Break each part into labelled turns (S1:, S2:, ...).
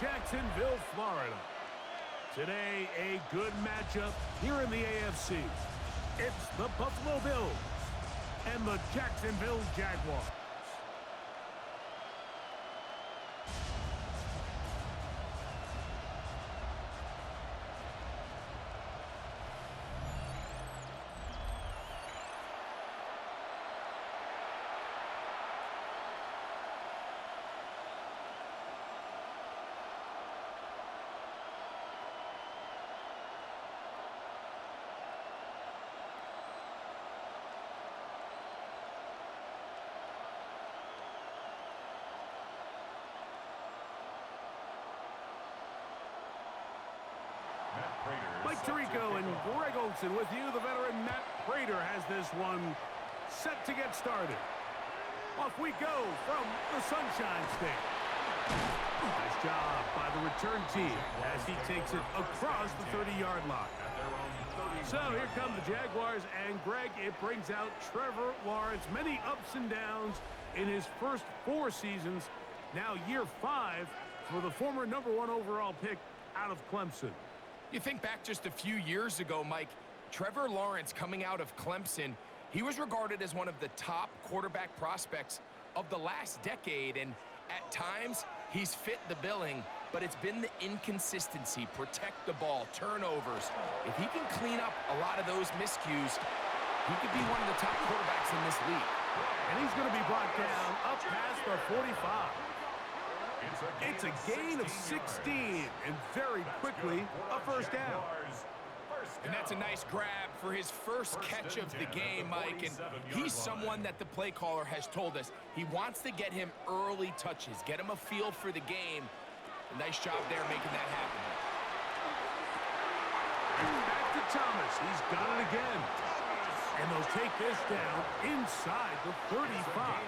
S1: Jacksonville, Florida. Today, a good matchup here in the AFC. It's the Buffalo Bills and the Jacksonville Jaguars. Mike Tirico and Greg Olsen with you. The veteran Matt Prater has this one set to get started. Off we go from the Sunshine State. Nice job by the return team as he takes it across the 30-yard line. So here come the Jaguars, and Greg, it brings out Trevor Lawrence. Many ups and downs in his first 4 seasons. Now year 5 for the former #1 overall pick out of Clemson.
S2: You think back just a few years ago, Mike, Trevor Lawrence coming out of Clemson, he was regarded as one of the top quarterback prospects of the last decade, and at times he's fit the billing, but it's been the inconsistency, protect the ball, turnovers. If he can clean up a lot of those miscues, he could be one of the top quarterbacks in this league.
S1: And he's going to be brought down up past the 45. It's a gain of 16, and very quickly, a first down.
S2: And that's a nice grab for his first catch of the game, Mike. And he's someone that the play caller has told us he wants to get him early touches, get him a feel for the game. A nice job there making that happen.
S1: Back to Thomas. He's got it again. And they'll take this down inside the 35.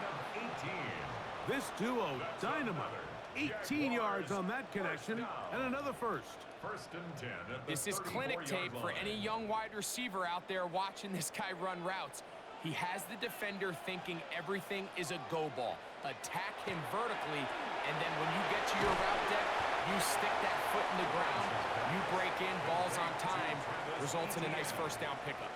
S1: This duo, dynamite. 18 yards on that connection, and another first.
S2: This is clinic tape for any young wide receiver out there watching this guy run routes. He has the defender thinking everything is a go ball. Attack him vertically, and then when you get to your route depth, you stick that foot in the ground, you break in, balls on time, results in a nice first down pickup.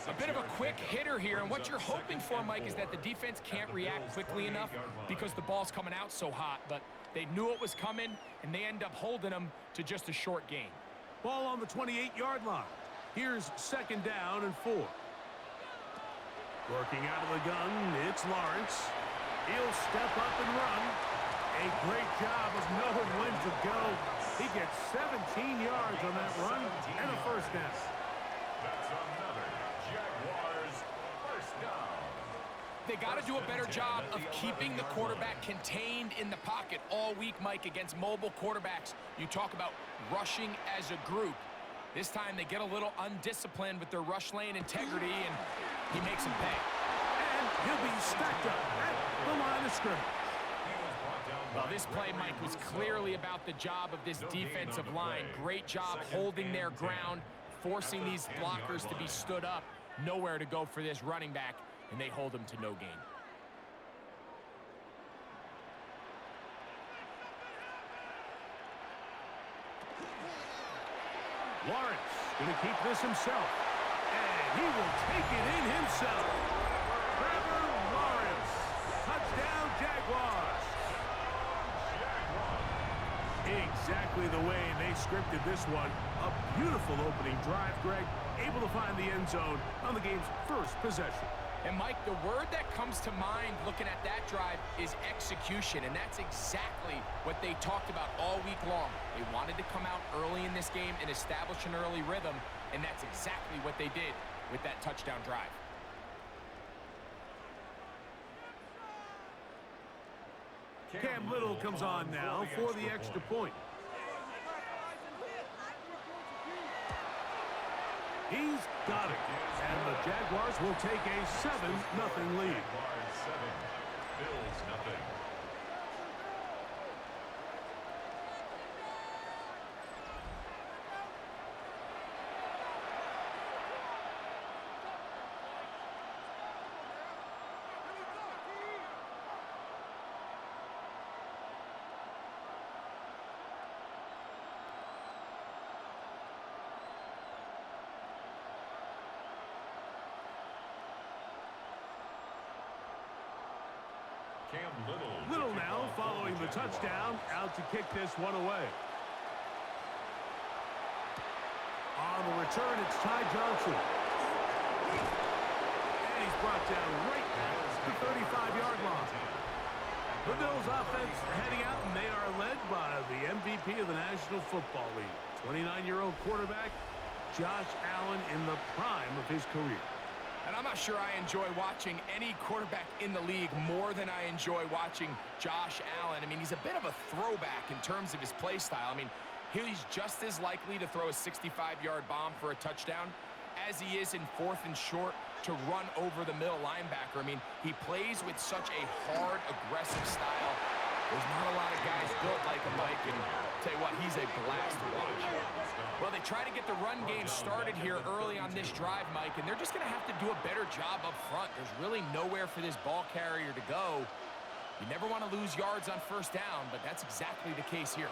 S2: A bit of a quick hitter here, and what you're hoping for, Mike, is that the defense can't react quickly enough because the ball's coming out so hot, but they knew it was coming, and they end up holding them to just a short gain.
S1: Ball on the 28-yard line. Here's second down and 4. Working out of the gun, it's Lawrence. He'll step up and run. A great job of knowing when to go. He gets 17 yards on that run and a first down.
S3: That's another Jaguars first down.
S2: They got to do a better job of keeping the quarterback contained in the pocket all week, Mike, against mobile quarterbacks. You talk about rushing as a group. This time they get a little undisciplined with their rush lane integrity, and he makes them pay.
S1: And he'll be stacked up at the line of scrimmage.
S2: Well, this play, Mike, was clearly about the job of this defensive line. Great job holding their ground, forcing these blockers to be stood up. Nowhere to go for this running back, and they hold him to no gain.
S1: Lawrence going to keep this himself, and he will take it in himself. Trevor Lawrence, touchdown Jaguars. Exactly the way they scripted this one. A beautiful opening drive, Greg, able to find the end zone on the game's first possession.
S2: And, Mike, the word that comes to mind looking at that drive is execution, and that's exactly what they talked about all week long. They wanted to come out early in this game and establish an early rhythm, and that's exactly what they did with that touchdown drive.
S1: Cam Little comes on now for the extra point. He's got it. And the Jaguars will take a 7-0 lead.
S3: Jaguars 7, Bills nothing.
S1: Little now following the touchdown, out to kick this one away. On the return, it's Ty Johnson. And he's brought down right at the 35-yard line. The Bills offense heading out, and they are led by the MVP of the National Football League, 29-year-old quarterback Josh Allen in the prime of his career.
S2: And I'm not sure I enjoy watching any quarterback in the league more than I enjoy watching Josh Allen. I mean, he's a bit of a throwback in terms of his play style. I mean, he's just as likely to throw a 65-yard bomb for a touchdown as he is in 4th and short to run over the middle linebacker. I mean, he plays with such a hard, aggressive style. There's not a lot of guys built like him, Mike, and I'll tell you what, he's a blast to watch. Well, they try to get the run game started here early on this drive, Mike, and they're just going to have to do a better job up front. There's really nowhere for this ball carrier to go. You never want to lose yards on 1st down, but that's exactly the case here.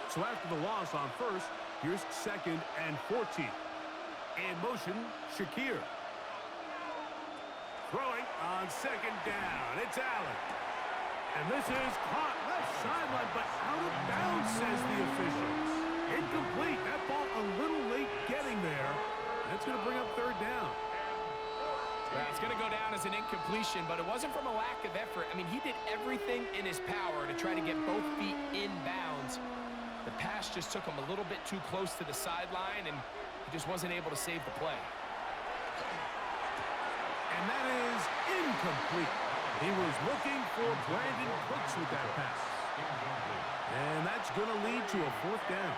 S1: So after the loss on 1st, here's 2nd and 14. In motion, Shakir. Throwing on 2nd down. It's Allen. And this is caught left sideline, but out of bounds, says the officials. Incomplete. That ball a little late getting there. That's going to bring up 3rd down.
S2: Well, it's going to go down as an incompletion, but it wasn't from a lack of effort. I mean, he did everything in his power to try to get both feet in bounds. The pass just took him a little bit too close to the sideline, and he just wasn't able to save the play.
S1: And that is incomplete. He was looking for Brandon Cooks with that pass. And that's going to lead to a 4th down.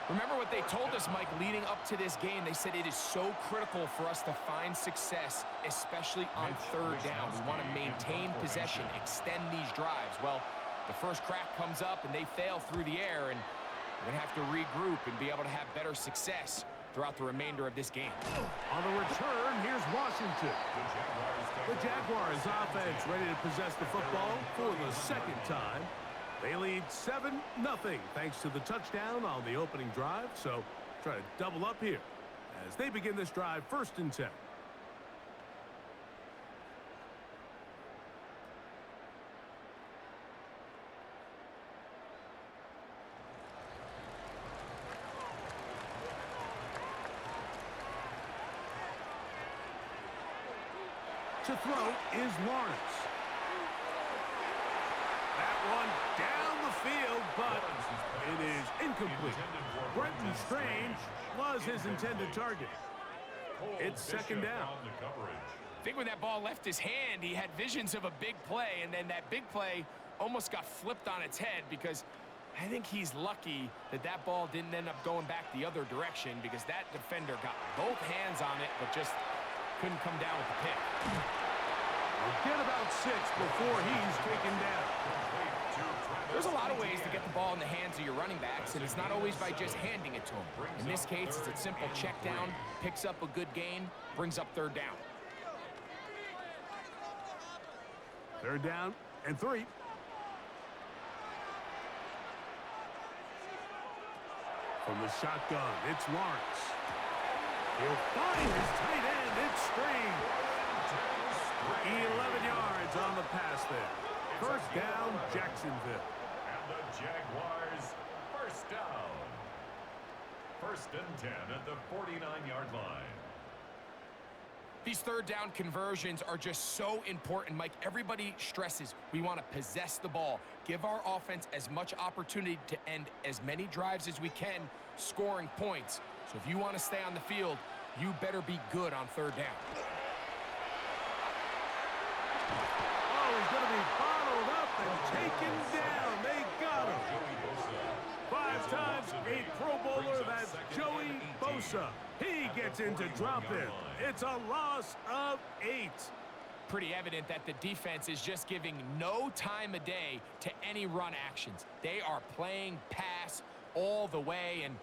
S2: Remember what they told us, Mike, leading up to this game. They said it is so critical for us to find success, especially on 3rd down. We want to maintain possession, extend these drives. Well, the first crack comes up, and they fail through the air, and we're going to have to regroup and be able to have better success throughout the remainder of this game.
S1: On the return, here's Washington. The Jaguars offense ready to possess the football for the 2nd time. They lead 7-0 thanks to the touchdown on the opening drive. So try to double up here as they begin this drive 1st and 10. To throw is Lawrence. That one down the field, but it is incomplete. Brenton Strange was his intended target. It's 2nd down.
S2: I think when that ball left his hand, he had visions of a big play, and then that big play almost got flipped on its head because I think he's lucky that that ball didn't end up going back the other direction because that defender got both hands on it but just couldn't come down with the pick.
S1: We'll get about 6 before he's taken down.
S2: There's a lot of ways to get the ball in the hands of your running backs, and it's not always by just handing it to them. In this case, it's a simple check down, picks up a good gain, brings up 3rd down.
S1: 3rd down and 3. From the shotgun, it's Lawrence. He'll find his tight end. It's Strange. 11 yards on the pass there. 1st down, Jacksonville.
S3: And the Jaguars, 1st down. 1st and 10 at the 49-yard line.
S2: These 3rd down conversions are just so important, Mike. Everybody stresses we want to possess the ball, give our offense as much opportunity to end as many drives as we can, scoring points. So if you want to stay on the field, you better be good on 3rd down.
S1: Oh, he's going to be bottled up and taken down. They got him. 5 times a Pro Bowler, that's Joey Bosa. He gets into drop-in. It's a loss of 8.
S2: Pretty evident that the defense is just giving no time of day to any run actions. They are playing pass all the way, and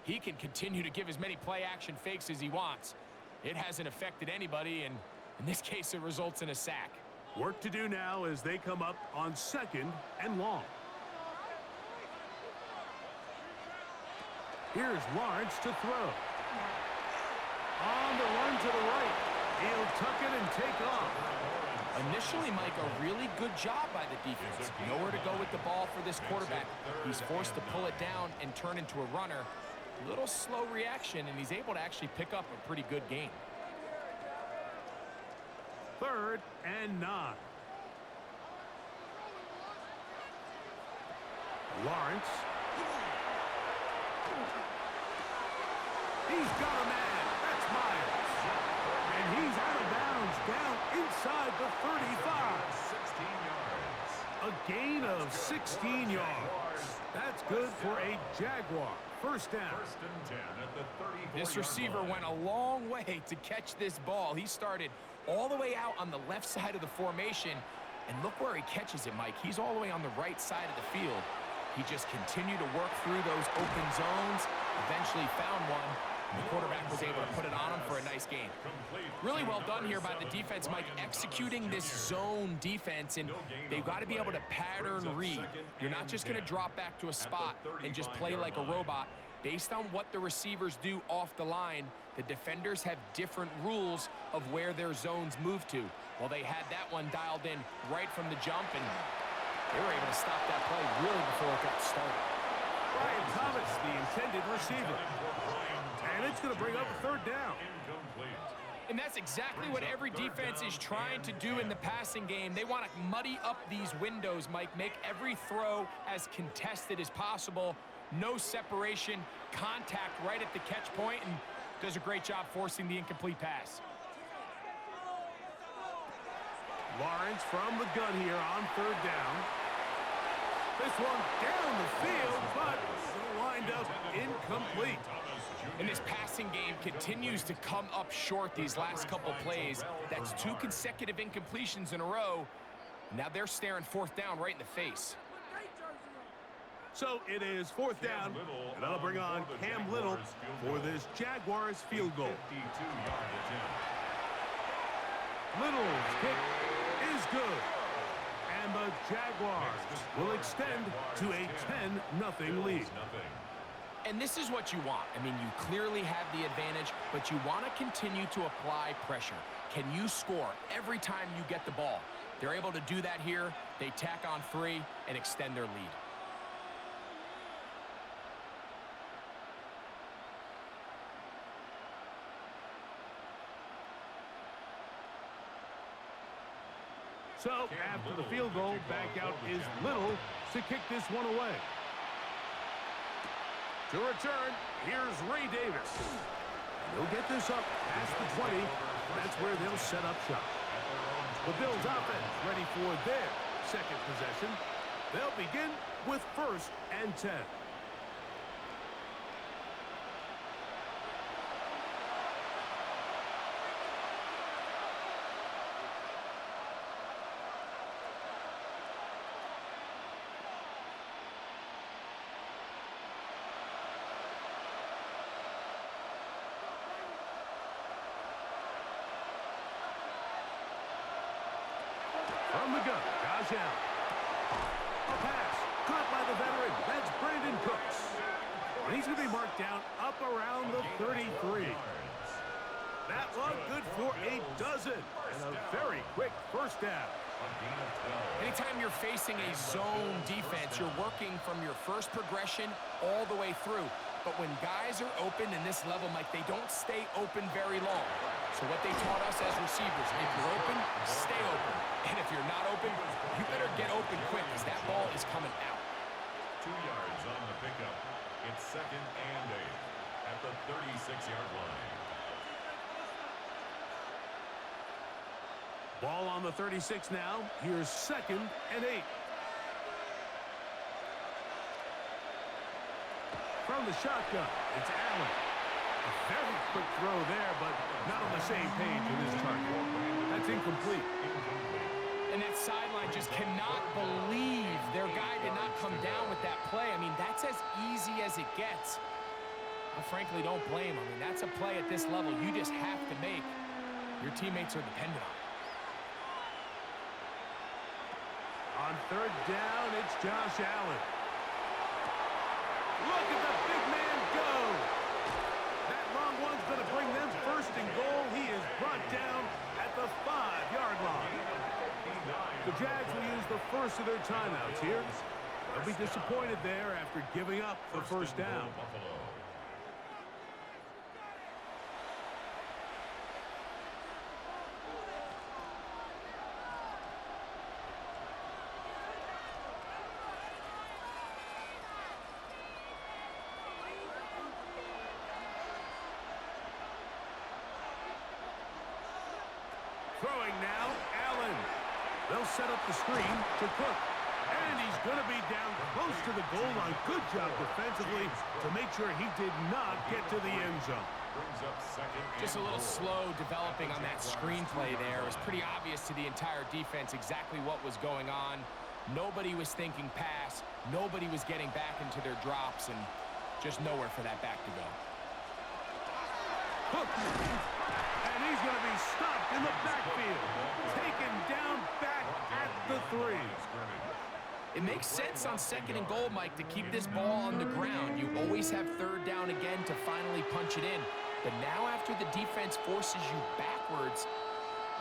S2: he can continue to give as many play-action fakes as he wants. It hasn't affected anybody, and in this case, it results in a sack.
S1: Work to do now as they come up on 2nd and long. Here's Lawrence to throw. On the run to the right. He'll tuck it and take off.
S2: Initially, Mike, a really good job by the defense. Nowhere to go with the ball for this quarterback. He's forced to pull it down and turn into a runner. Little slow reaction, and he's able to actually pick up a pretty good gain.
S1: 3rd and 9. Lawrence. He's got a man. That's Myers. And he's out of bounds down inside the 35.
S3: 16 yards.
S1: A gain of 16 yards. That's good for a Jaguar. First down.
S3: 1st and 10 at the 34-yard
S2: This receiver
S3: line.
S2: went a long way to catch this ball. He started all the way out on the left side of the formation, and look where he catches it, Mike. He's all the way on the right side of the field. He just continued to work through those open zones, eventually found one, and the quarterback was able to put it on him for a nice gain. Really well done here by the defense, Mike, executing this zone defense, and they've got to be able to pattern read. You're not just going to drop back to a spot and just play like a robot. Based on what the receivers do off the line, the defenders have different rules of where their zones move to. Well, they had that one dialed in right from the jump, and they were able to stop that play really before it got started.
S1: Brian Thomas, the intended receiver. And it's going to bring up 3rd down.
S2: And that's exactly what every defense is trying to do in the passing game. They want to muddy up these windows, Mike, make every throw as contested as possible. No separation, contact right at the catch point, and does a great job forcing the incomplete pass.
S1: Lawrence from the gun here on 3rd down. This one down the field, but it'll wind up incomplete.
S2: And this passing game continues to come up short these last couple plays. That's 2 consecutive incompletions in a row. Now they're staring 4th down right in the face.
S1: So it is 4th down, and that'll bring on Cam Little for this Jaguars field goal.
S3: 52-yard attempt.
S1: Little's kick is good. And the Jaguars will extend to a 10-0 lead.
S2: And this is what you want. I mean, you clearly have the advantage, but you want to continue to apply pressure. Can you score every time you get the ball? They're able to do that here. They tack on 3 and extend their lead.
S1: So after the field goal, back out is Little to kick this one away. To return, here's Ray Davis. He'll get this up past the 20. That's where they'll set up shop. The Bills offense ready for their 2nd possession. They'll begin with 1st and 10. From the gun, Josh Allen. A pass caught by the veteran. That's Brandon Cooks. And he's going to be marked down up around the 33. That one good for a dozen. And a very quick 1st down.
S2: Anytime you're facing a zone defense, you're working from your first progression all the way through. But when guys are open in this level, Mike, they don't stay open very long. So what they taught us as receivers, if you're open, stay open. And if you're not open, you better get open quick because that ball is coming out.
S3: 2 yards on the pickup. It's 2nd and 8 at the 36-yard line.
S1: Ball on the 36 now. Here's 2nd and 8. From the shotgun, it's Allen. A very quick throw there, but not on the same page with his target. That's incomplete.
S2: And that sideline just cannot believe their guy did not come down with that play. I mean, that's as easy as it gets. I frankly don't blame him. I mean, that's a play at this level you just have to make. Your teammates are dependent on it.
S1: On 3rd down, it's Josh Allen. Look at the big man go. That long one's going to bring them 1st and goal. He is brought down at the 5-yard line. The Jags will use the first of their timeouts here. They'll be disappointed there after giving up the first down. Throwing now, Allen. They'll set up the screen to Cook. And he's going to be down close to the goal line. Good job defensively to make sure he did not get to the end zone.
S2: Just a little slow developing on that screenplay there. It was pretty obvious to the entire defense exactly what was going on. Nobody was thinking pass. Nobody was getting back into their drops, and just nowhere for that back to go.
S1: Cook. And he's going to be stopped in the backfield. Taken down back at the 3.
S2: It makes sense on 2nd and goal, Mike, to keep this ball on the ground. You always have 3rd down again to finally punch it in. But now after the defense forces you backwards,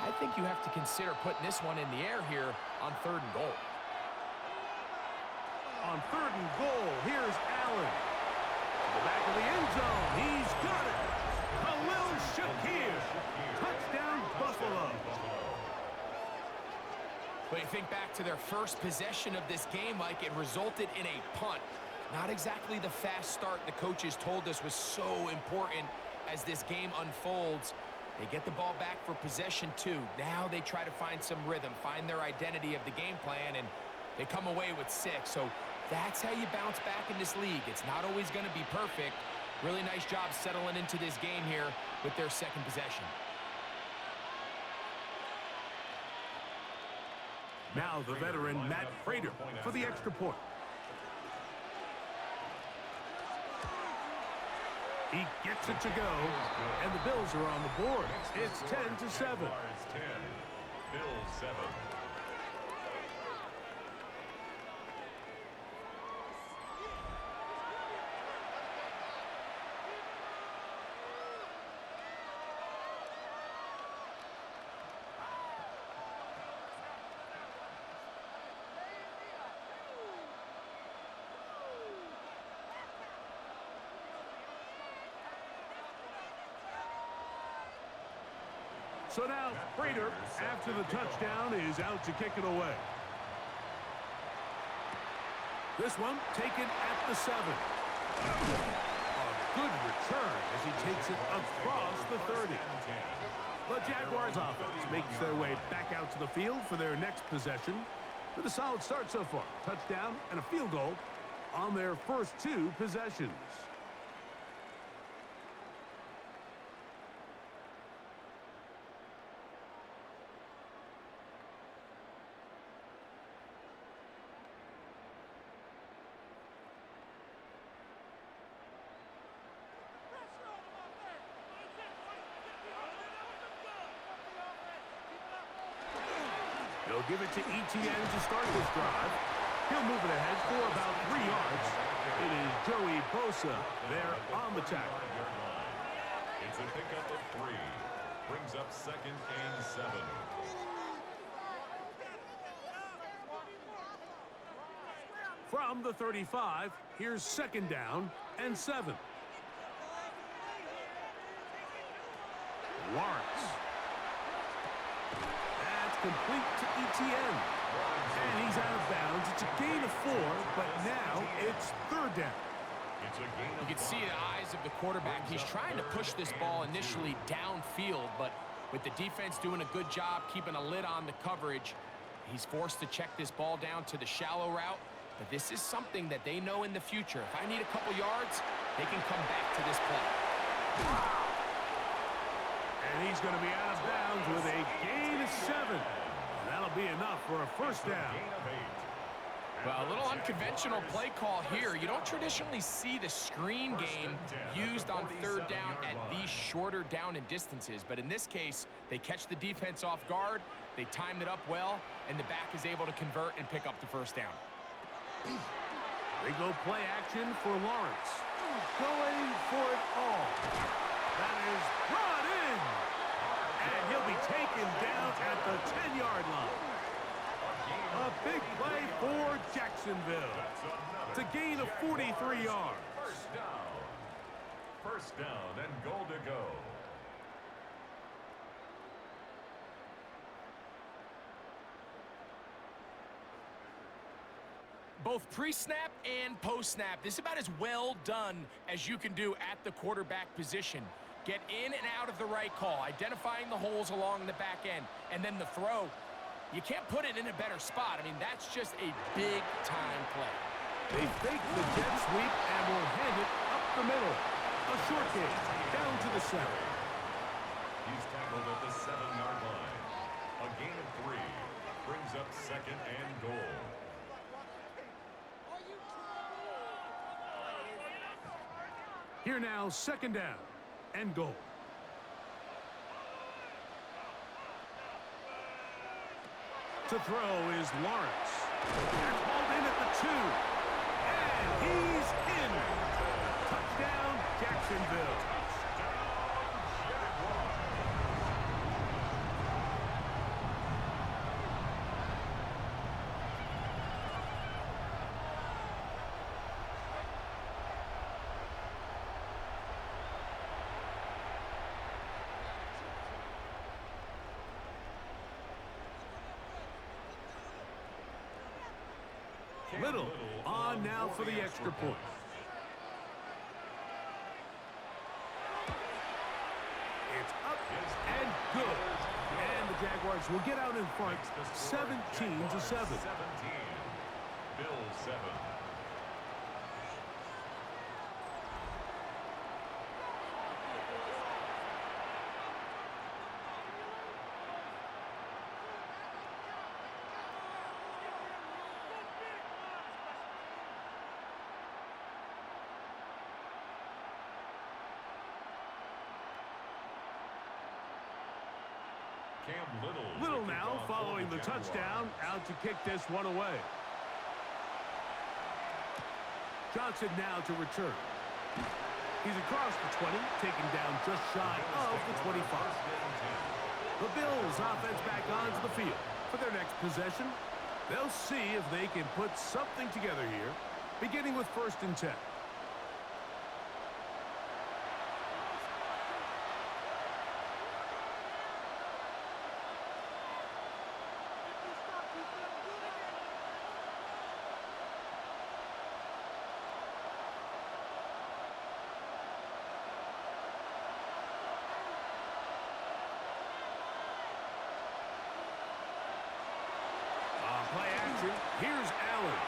S2: I think you have to consider putting this one in the air here on 3rd and goal.
S1: On 3rd and goal, here's Allen. To the back of the end zone. He's got it. Khalil Shakir. Touchdown, Buffalo.
S2: But you think back to their first possession of this game, Mike, it resulted in a punt. Not exactly the fast start the coaches told us was so important as this game unfolds. They get the ball back for possession 2. Now they try to find some rhythm, find their identity of the game plan, and they come away with 6. So that's how you bounce back in this league. It's not always going to be perfect. Really nice job settling into this game here with their 2nd possession.
S1: Now the veteran Matt Prater for the extra point. He gets it to go, and the Bills are on the board. It's 10-7.
S3: Bills 7.
S1: So now, Prater, after the touchdown, is out to kick it away. This one taken at the 7. A good return as he takes it across the 30. The Jaguars offense makes their way back out to the field for their next possession with a solid start so far. Touchdown and a field goal on their first 2 possessions. They'll give it to ETN to start this drive. He'll move it ahead for about 3 yards. It is Joey Bosa there on the tackle.
S3: It's a pickup of 3. Brings up 2nd and 7.
S1: From the 35, here's 2nd down and 7. Lawrence. Complete to ETN. And he's out of bounds. It's a gain of 4, but now it's 3rd down.
S2: You can see the eyes of the quarterback. He's trying to push this ball initially downfield, but with the defense doing a good job keeping a lid on the coverage, he's forced to check this ball down to the shallow route. But this is something that they know in the future. If I need a couple yards, they can come back to this play.
S1: And he's going to be out of bounds with a gain of 7. And that'll be enough for a first down.
S2: Well, a little unconventional play call here. You don't traditionally see the screen game used on 3rd down at these shorter down and distances. But in this case, they catch the defense off guard, they timed it up well, and the back is able to convert and pick up the first down.
S1: They go play action for Lawrence. Going for it all. That is brought in. And he'll be taken down at the 10-yard line. big play for Jacksonville. It's a gain of 43 yards.
S3: First down. First down and goal to go.
S2: Both pre-snap and post-snap, this is about as well done as you can do at the quarterback position. Get in and out of the right call, identifying the holes along the back end, and then the throw. You can't put it in a better spot. I mean, that's just a big-time play.
S1: They fake the jet sweep and will hand it up the middle. A short game, down to the 7.
S3: He's tackled at the 7-yard line. A gain of 3 brings up second and goal.
S1: Here now, second down and goal. To throw is Lawrence. That's hauled in at the 2. And he's in. Touchdown, Jacksonville. Little on now for the extra point. It's up and good. And the Jaguars will get out in front 17-7.
S3: 17. Bills 7.
S1: Little now following the touchdown, out to kick this one away. Johnson now to return. He's across the 20, taken down just shy of the 25. The Bills offense back onto the field for their next possession. They'll see if they can put something together here, beginning with 1st and 10. Play action. Here's Allen.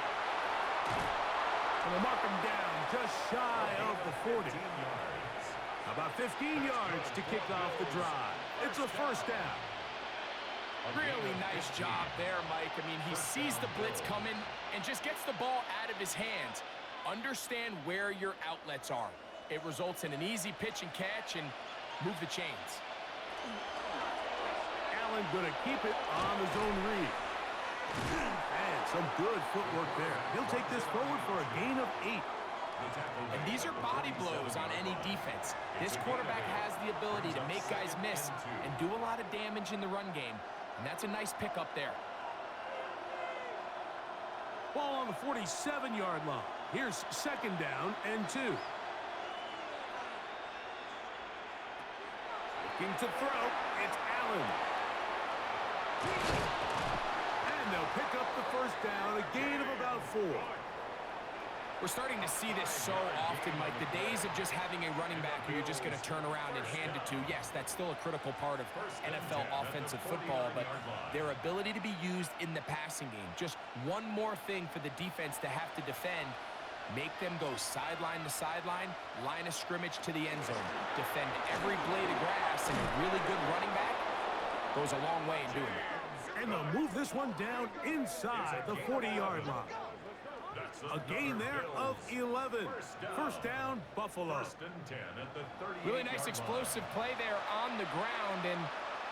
S1: And they'll mark him down just shy of the 40. About 15 yards to kick off the drive. It's a first down.
S2: Really nice job there, Mike. I mean, he sees the blitz coming and just gets the ball out of his hands. Understand where your outlets are. It results in an easy pitch and catch and move the chains.
S1: Allen going to keep it on the zone read. And some good footwork there. He'll take this forward for a gain of 8.
S2: And these are body blows on any defense. This quarterback has the ability to make guys miss and do a lot of damage in the run game. And that's a nice pickup there.
S1: Ball on the 47-yard line. Here's second down and 2. Looking to throw. It's Allen. And they'll pick up the first down, a gain of about 4.
S2: We're starting to see this so often, Mike. The days of just having a running back who you're just going to turn around and hand it to, yes, that's still a critical part of NFL offensive football, but their ability to be used in the passing game. Just one more thing for the defense to have to defend. Make them go sideline to sideline, line of scrimmage to the end zone. Defend every blade of grass, and a really good running back goes a long way in doing it.
S1: And they'll move this one down inside the 40-yard line. A gain there of 11. First down, Buffalo.
S2: Really nice explosive play there on the ground. And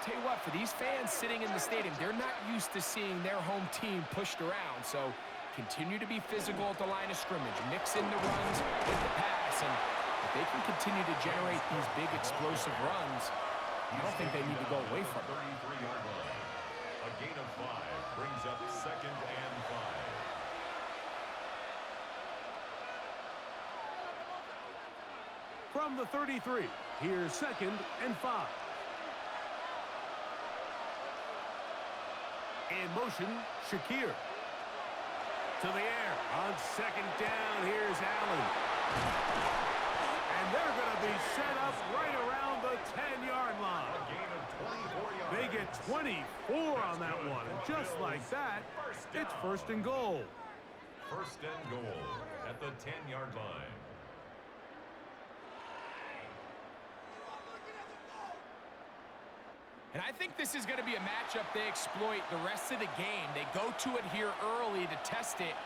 S2: tell you what, for these fans sitting in the stadium, they're not used to seeing their home team pushed around. So continue to be physical at the line of scrimmage. Mix in the runs with the pass. And if they can continue to generate these big explosive runs, I don't think they need to go away from it.
S3: A gain of 5 brings up second and
S1: from the 33. Here's 2nd and 5. In motion, Shakir. To the air. On 2nd down, here's Allen. And they're going to be set up right around the 10-yard line. They get 24 on that one. And just like that, it's 1st and goal.
S3: 1st and goal at the 10-yard line.
S2: And I think this is going to be a matchup they exploit the rest of the game. They go to it here early to test it.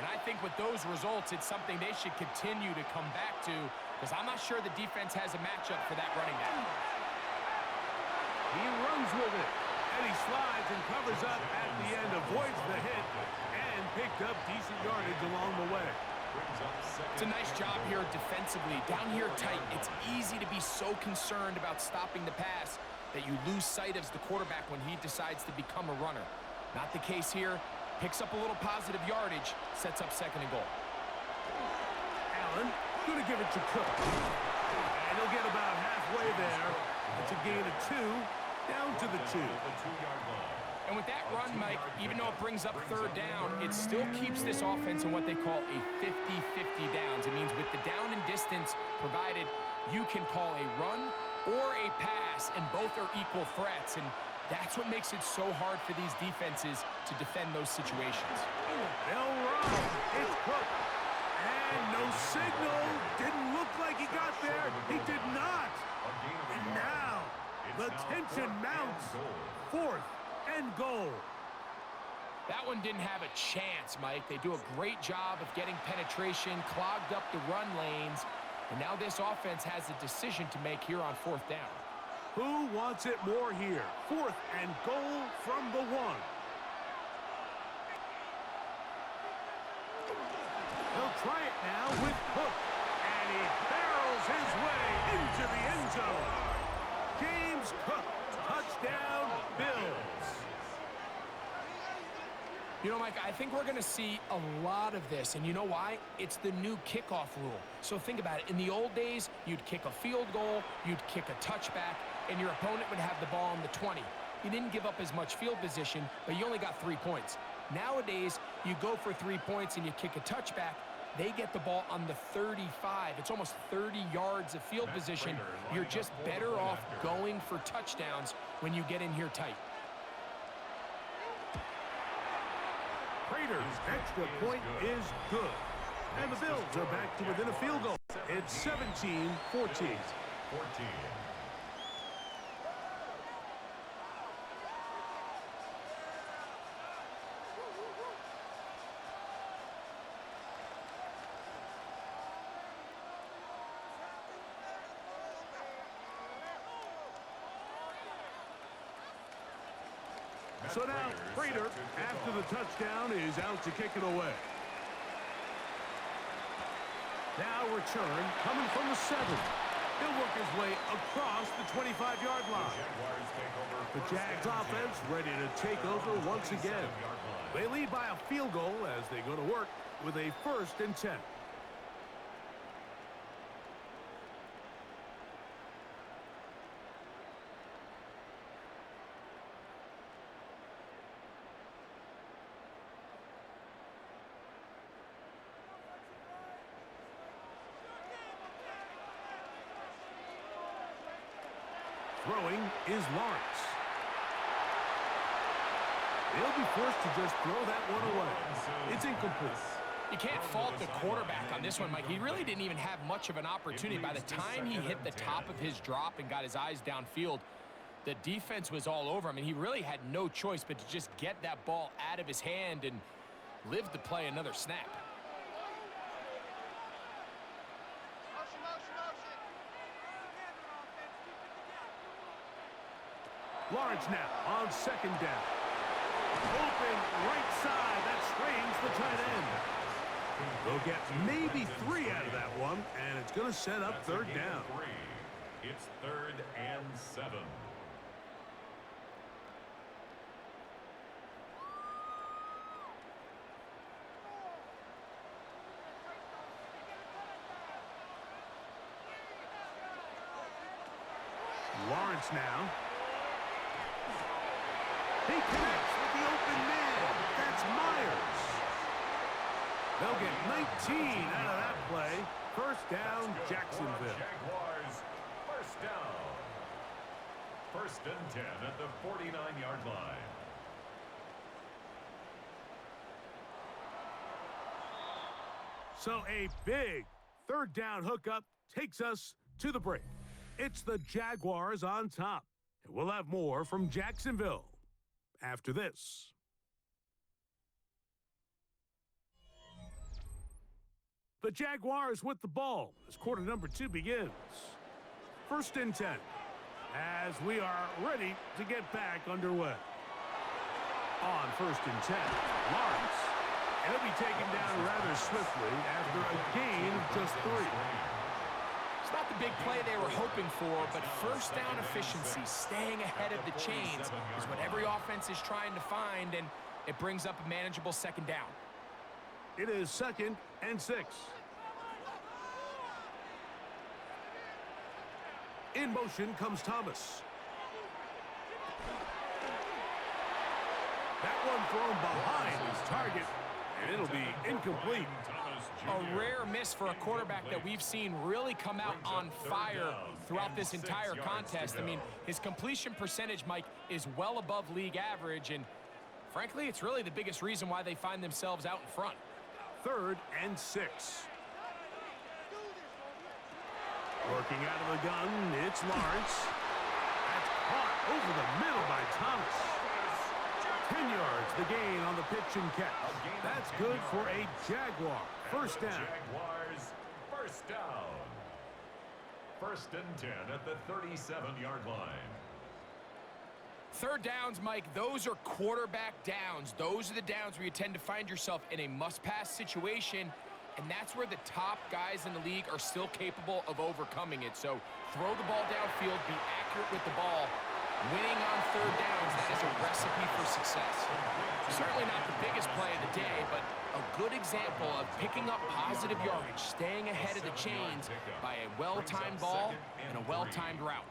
S2: And I think with those results, it's something they should continue to come back to, because I'm not sure the defense has a matchup for that running back.
S1: He runs with it, and he slides and covers up at the end, avoids the hit, and picked up decent yardage along the way.
S2: It's a nice job here defensively. Down here tight, it's easy to be so concerned about stopping the pass that you lose sight of the quarterback when he decides to become a runner. Not the case here. Picks up a little positive yardage, sets up 2nd and goal.
S1: Allen going to give it to Cook. And he'll get about halfway there. It's a gain of 2, down to the 2.
S2: And with that run, Mike, even though it brings up 3rd down, it still keeps this offense in what they call a 50-50 downs. It means with the down and distance provided, you can call a run or a pass, and both are equal threats. And that's what makes it so hard for these defenses to defend those situations.
S1: They'll run. It's Cook. And no signal. Didn't look like he got there. He did not. And now, the tension mounts. 4th and goal.
S2: That one didn't have a chance, Mike. They do a great job of getting penetration, clogged up the run lanes, and now this offense has a decision to make here on 4th down.
S1: Who wants it more here? 4th and goal from the 1. He'll try it now with Cook. And he barrels his way into the end zone. James Cook, touchdown, Bills.
S2: You know, Mike, I think we're going to see a lot of this, and you know why? It's the new kickoff rule. So think about it. In the old days, you'd kick a field goal, you'd kick a touchback, and your opponent would have the ball on the 20. You didn't give up as much field position, but you only got 3 points. Nowadays, you go for 3 points and you kick a touchback, they get the ball on the 35. It's almost 30 yards of field position. You're just better off going for touchdowns when you get in here tight.
S1: Prater's extra point is good. And the Bills are back to within a field goal. It's 17-14. So now, Prater, after the touchdown, is out to kick it away. Now return, coming from the 7. He'll work his way across the 25-yard line. The Jags offense ready to take over once again. They lead by a field goal as they go to work with a 1st and 10. Throwing is Lawrence. They'll be forced to just throw that one away. It's incomplete.
S2: You can't fault the quarterback on this one, Mike. He really didn't even have much of an opportunity. By the time he hit the top of his drop and got his eyes downfield, the defense was all over him, and he really had no choice but to just get that ball out of his hand and live to play another snap.
S1: Lawrence now on 2nd down. Open right side. That strains the tight end. They'll get maybe 3 out of that one, and it's going to set up 3rd down.
S3: It's 3rd and 7.
S1: blitz now. He connects with the open man. That's Myers. They'll get 19 out of that play. First down, Jacksonville.
S3: Jaguars, first down. First and 10 at the 49-yard line.
S1: So a big third down hookup takes us to the break. It's the Jaguars on top. And we'll have more from Jacksonville after this. The Jaguars with the ball as quarter number 2 begins. First and 10 as we are ready to get back underway. On first and 10, Lawrence. And he'll be taken down rather swiftly after a gain of just 3.
S2: It's not the big play they were hoping for, but first down efficiency, staying ahead of the chains, is what every offense is trying to find, and it brings up a manageable second down.
S1: It is second and 6. In motion comes Thomas. That one thrown behind his target, and it'll be incomplete.
S2: A rare miss for a quarterback that we've seen really come out on fire throughout this entire contest. I mean, his completion percentage, Mike, is well above league average, and frankly, it's really the biggest reason why they find themselves out in front.
S1: Third and 6. Working out of the gun, it's Lawrence. That's caught over the middle by Thomas. 10 yards the gain on the pitch and catch. That's good for a Jaguar. First down.
S3: Jaguars, first down. First and 10 at the 37-yard line.
S2: Third downs, Mike, those are quarterback downs. Those are the downs where you tend to find yourself in a must-pass situation, and that's where the top guys in the league are still capable of overcoming it. So throw the ball downfield, be accurate with the ball. Winning on third downs, that is a recipe for success. Certainly not the biggest play of the day, but a good example of picking up positive yardage, staying ahead of the chains by a well-timed ball and a well-timed route.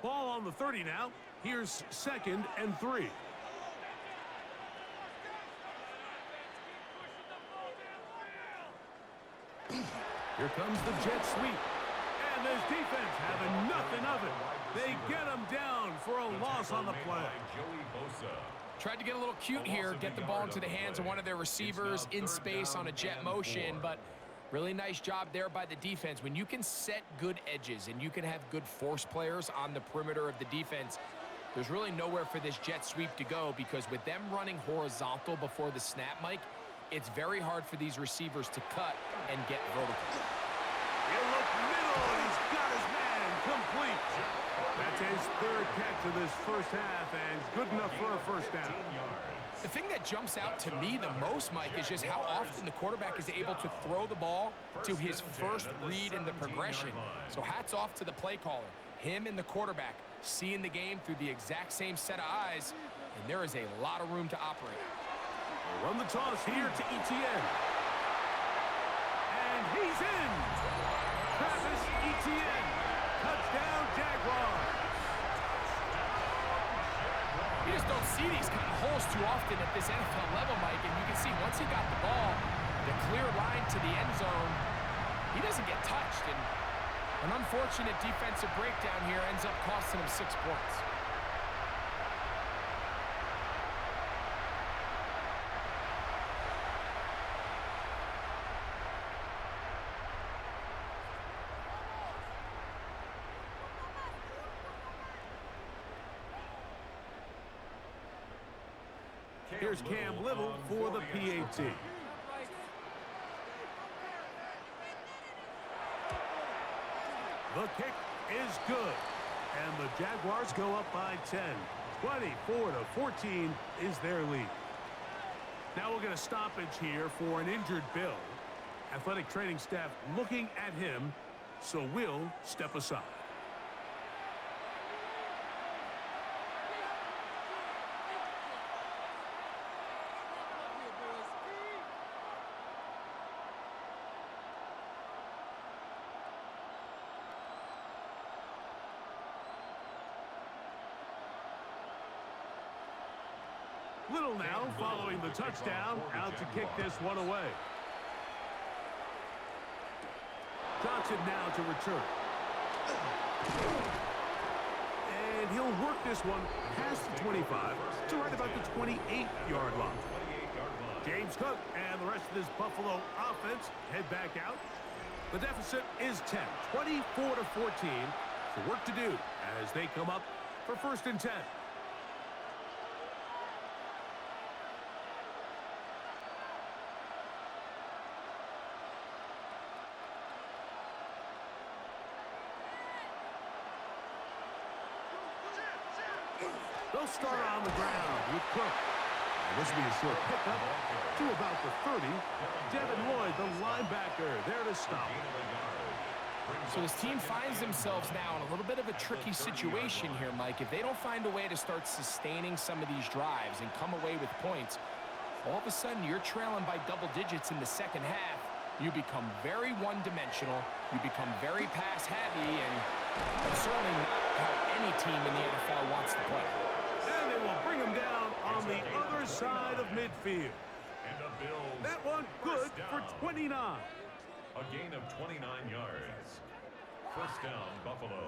S1: Ball on the 30 now. Here's second and 3. Here comes the jet sweep. And this defense having nothing of it. They get him down for a loss on the play.
S2: Tried to get a little cute here, get the ball into the hands of one of their receivers in space on a jet motion, but really nice job there by the defense. When you can set good edges and you can have good force players on the perimeter of the defense, there's really nowhere for this jet sweep to go, because with them running horizontal before the snap, Mike, it's very hard for these receivers to cut and get vertical.
S1: He'll look middle, and he's got his man complete. That's his third catch of this first half, and good enough for a first down.
S2: The thing that jumps out to me the most, Mike, is just how often the quarterback is able to throw the ball to his first read in the progression. So hats off to the play caller. Him and the quarterback seeing the game through the exact same set of eyes, and there is a lot of room to operate.
S1: They'll run the toss here to Etienne. And he's in. Travis Etienne. Touchdown, Jaguars.
S2: You just don't see these kind of holes too often at this NFL level, Mike, and you can see once he got the ball, the clear line to the end zone, he doesn't get touched, and an unfortunate defensive breakdown here ends up costing him 6 points.
S1: Here's Cam Little for the PAT. The kick is good, and the Jaguars go up by 10. 24-14 is their lead. Now we'll get a stoppage here for an injured Bill. Athletic training staff looking at him, so we'll step aside. Little now following the touchdown, out to kick this one away. Johnson now to return. And he'll work this one past the 25 to right about the 28-yard line. James Cook and the rest of this Buffalo offense head back out. The deficit is 10, 24-14. So work to do as they come up for 1st and 10. They'll start on the ground with Cook. And this will be a short pickup to about the 30. Devin Lloyd, the linebacker, there to stop.
S2: So this team finds themselves now in a little bit of a tricky situation here, Mike. If they don't find a way to start sustaining some of these drives and come away with points, all of a sudden you're trailing by double digits in the second half. You become very one-dimensional. You become very pass-heavy, and that's certainly not how any team in the NFL wants to play.
S1: And they will bring him down on the other side of midfield. That one good for 29.
S3: A gain of 29 yards. 1st down, Buffalo.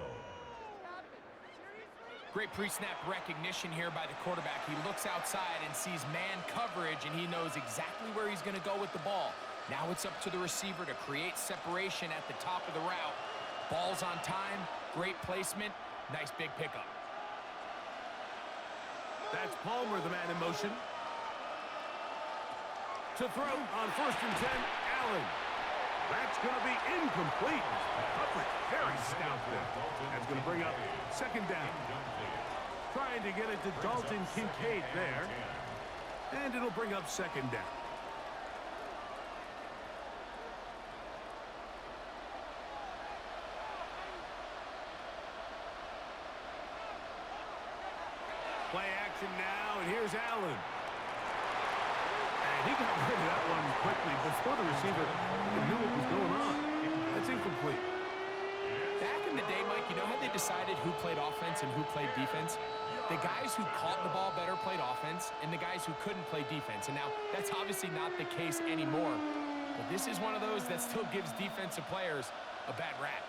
S2: Great pre-snap recognition here by the quarterback. He looks outside and sees man coverage, and he knows exactly where he's going to go with the ball. Now it's up to the receiver to create separation at the top of the route. Ball's on time, great placement, nice big pickup.
S1: That's Palmer, the man in motion. To throw on 1st and 10, Allen. That's going to be incomplete. Coverage very stout there. That's going to bring up 2nd down. Trying to get it to Dalton Kincaid there. And it'll bring up 2nd down. Play action now, and here's Allen. And he got rid of that one quickly before the receiver knew what was going on. That's incomplete.
S2: Back in the day, Mike, you know how they decided who played offense and who played defense? The guys who caught the ball better played offense, and the guys who couldn't play defense. And now, that's obviously not the case anymore. But this is one of those that still gives defensive players a bad rap.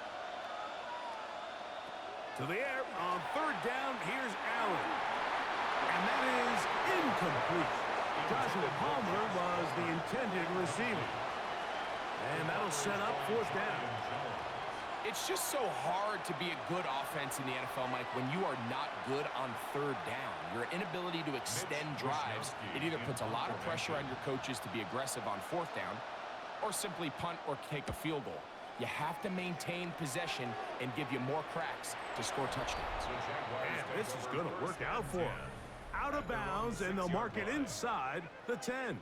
S1: To the air on 3rd down, here's Allen. And that is incomplete. Joshua Palmer was the intended receiver. And that'll set up 4th down.
S2: It's just so hard to be a good offense in the NFL, Mike, when you are not good on 3rd down. Your inability to extend drives, it either puts a lot of pressure on your coaches to be aggressive on 4th down or simply punt or take a field goal. You have to maintain possession and give you more cracks to score touchdowns.
S1: And this is going to work out for him. Out of bounds, and they'll mark it inside the 10.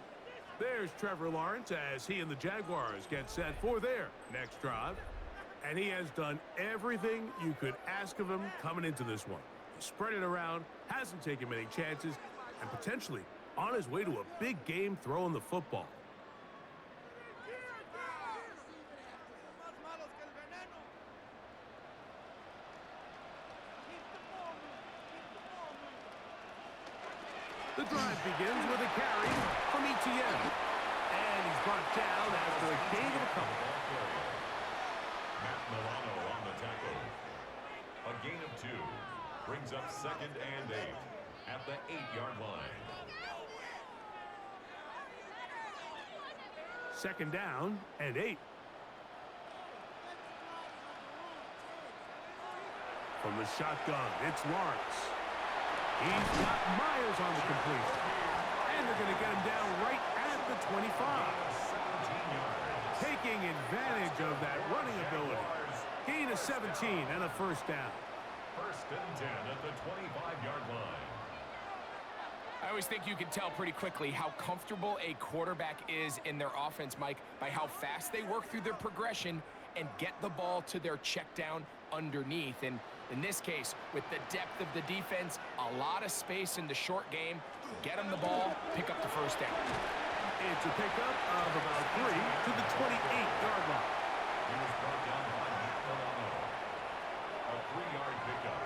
S1: There's Trevor Lawrence as he and the Jaguars get set for their next drive. And he has done everything you could ask of him coming into this one. He spread it around, hasn't taken many chances, and potentially on his way to a big game throwing the football. The drive begins with a carry from ETN. And he's brought down after a gain of a couple.
S3: Matt Milano on the tackle. A gain of 2. Brings up 2nd and 8 at the 8-yard line.
S1: 2nd down and 8. From the shotgun, it's Lawrence. He's got Myers on the completion. And they're going to get him down right at the 25. Taking advantage of that running ability. Gain of 17 and a 1st down.
S3: 1st and 10 at the 25-yard line.
S2: I always think you can tell pretty quickly how comfortable a quarterback is in their offense, Mike, by how fast they work through their progression and get the ball to their check down underneath. And in this case, with the depth of the defense, a lot of space in the short game, get them the ball, pick up the 1st down.
S1: It's a pickup of about 3 to the 28-yard line.
S3: He was brought down by Matt Milano. A 3-yard pickup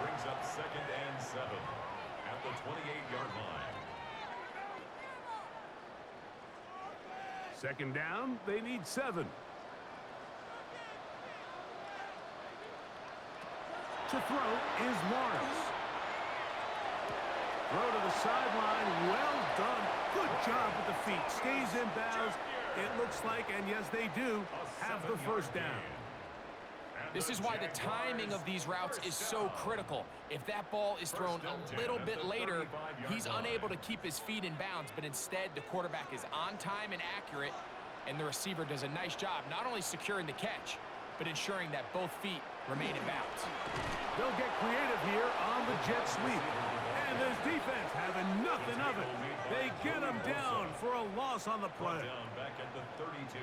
S3: brings up 2nd and 7 at the 28-yard line.
S1: Second down, they need 7. To throw is Lawrence. Throw to the sideline. Well done. Good job with the feet. Stays in bounds. It looks like, and yes, they do, have the first down.
S2: This is why the timing of these routes is so critical. If that ball is thrown a little bit later, he's unable to keep his feet in bounds, but instead the quarterback is on time and accurate, and the receiver does a nice job not only securing the catch, but ensuring that both feet remain in bounds.
S1: They'll get creative here on the jet sweep. And this defense having nothing of it. They get him down for a loss on the play.
S3: Down back at the 32.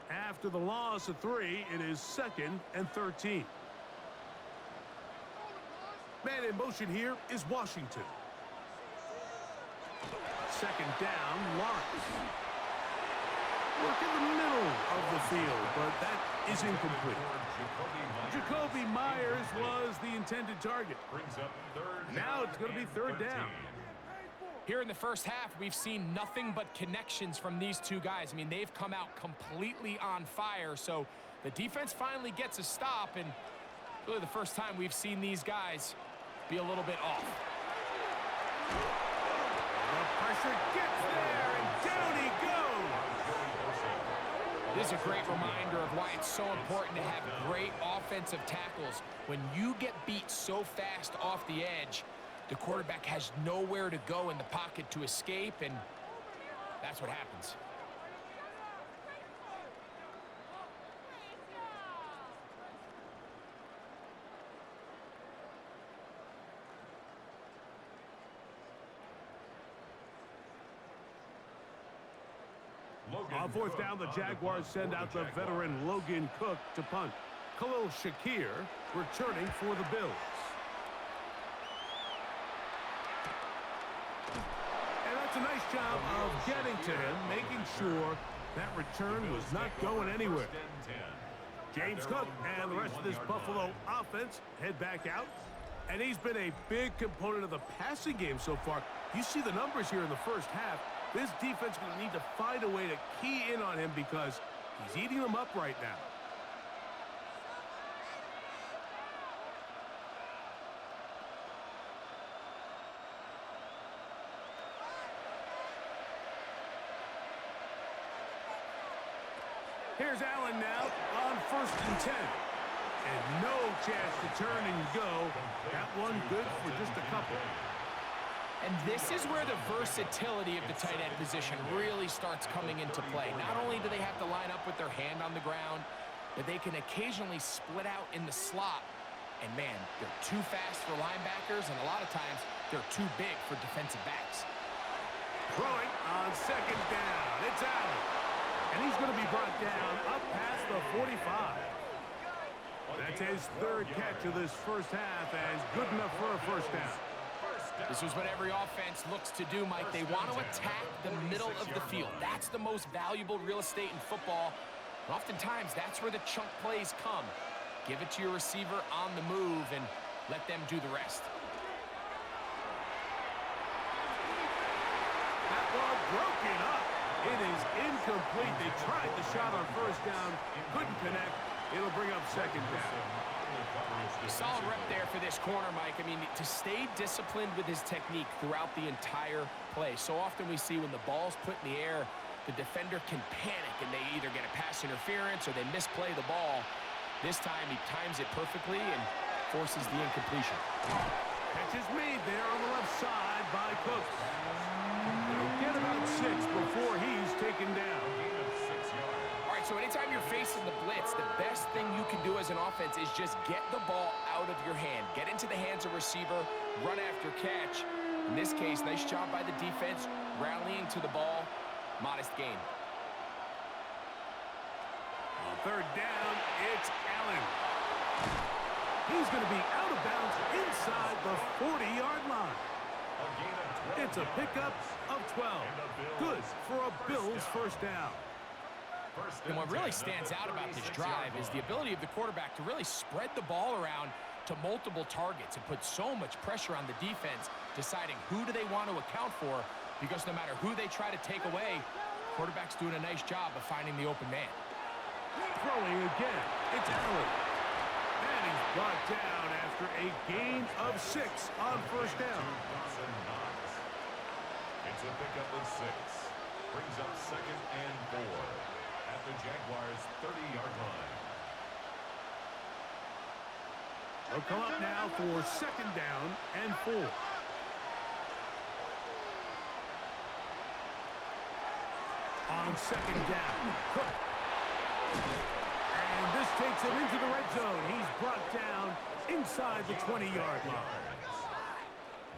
S1: After the loss of 3, it is 2nd and 13. Man in motion here is Washington. Second down, Lawrence. Work in the middle of the field, but that is incomplete. Jacoby Myers was the intended target.
S3: Brings up third.
S1: Now it's going to be 3rd down.
S2: Here in the first half, we've seen nothing but connections from these two guys. I mean, they've come out completely on fire, so the defense finally gets a stop, and really the first time we've seen these guys be a little bit off.
S1: The pressure gets there, and down he goes.
S2: This is a great reminder of why it's so important to have great offensive tackles. When you get beat so fast off the edge, the quarterback has nowhere to go in the pocket to escape, and that's what happens.
S1: On 4th down, the Jaguars send out the veteran Logan Cook to punt. Khalil Shakir returning for the Bills. And that's a nice job of getting to him, making sure that return was not going anywhere. James Cook and the rest of this Buffalo offense head back out. And he's been a big component of the passing game so far. You see the numbers here in the first half. This defense is going to need to find a way to key in on him because he's eating them up right now. Here's Allen now on 1st and 10. And no chance to turn and go. That one good for just a couple.
S2: And this is where the versatility of the tight end position really starts coming into play. Not only do they have to line up with their hand on the ground, but they can occasionally split out in the slot. And man, they're too fast for linebackers, and a lot of times they're too big for defensive backs.
S1: Throwing on 2nd down. It's Allen. And he's going to be brought down up past the 45. That's his 3rd catch of this first half, and good enough for a first down.
S2: This is what every offense looks to do, Mike. They want to attack the middle of the field. That's the most valuable real estate in football. And oftentimes, that's where the chunk plays come. Give it to your receiver on the move and let them do the rest.
S1: That one broken up. It is incomplete. They tried the shot on 1st down, couldn't connect. It'll bring up 2nd down.
S2: Solid rep there for this corner, Mike. I mean, to stay disciplined with his technique throughout the entire play. So often we see when the ball's put in the air, the defender can panic and they either get a pass interference or they misplay the ball. This time he times it perfectly and forces the incompletion.
S1: Catch is made there on the left side by Cook. He'll get about 6 before he's taken down.
S2: So anytime you're facing the blitz, the best thing you can do as an offense is just get the ball out of your hand. Get into the hands of receiver, run after catch. In this case, nice job by the defense, rallying to the ball. Modest gain.
S1: On 3rd down, it's Allen. He's going to be out of bounds inside the 40-yard line. It's a pickup of 12. Good for a Bills first down.
S2: And what really stands out about this drive is the ability of the quarterback to really spread the ball around to multiple targets and put so much pressure on the defense, deciding who do they want to account for, because no matter who they try to take away, quarterback's doing a nice job of finding the open man.
S1: Throwing again, it's Allen. And he's brought down after a gain of 6 on first down.
S3: It's a pickup of 6. Brings up 2nd and 4 at the Jaguars' 30-yard line.
S1: They'll come up now for 2nd down and 4. On 2nd down, Cook. And this takes him into the red zone. He's brought down inside the 20-yard line.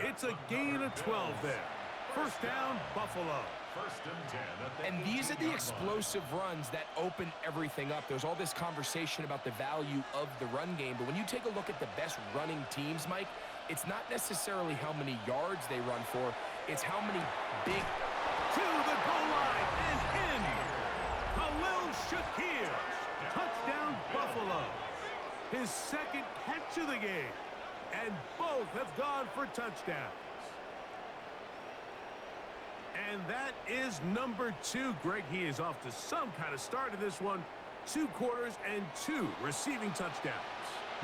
S1: It's a gain of 12 there. First down, Buffalo.
S3: First and 10 at the
S2: And these are the
S3: 18-yard
S2: explosive runs that open everything up. There's all this conversation about the value of the run game, but when you take a look at the best running teams, Mike, it's not necessarily how many yards they run for, it's how many big...
S1: To the goal line and in. Khalil Shakir. Touchdown, Buffalo. His 2nd catch of the game. And both have gone for touchdowns. And that is number 2. Greg, he is off to some kind of start in this one. 2 quarters and 2 receiving touchdowns.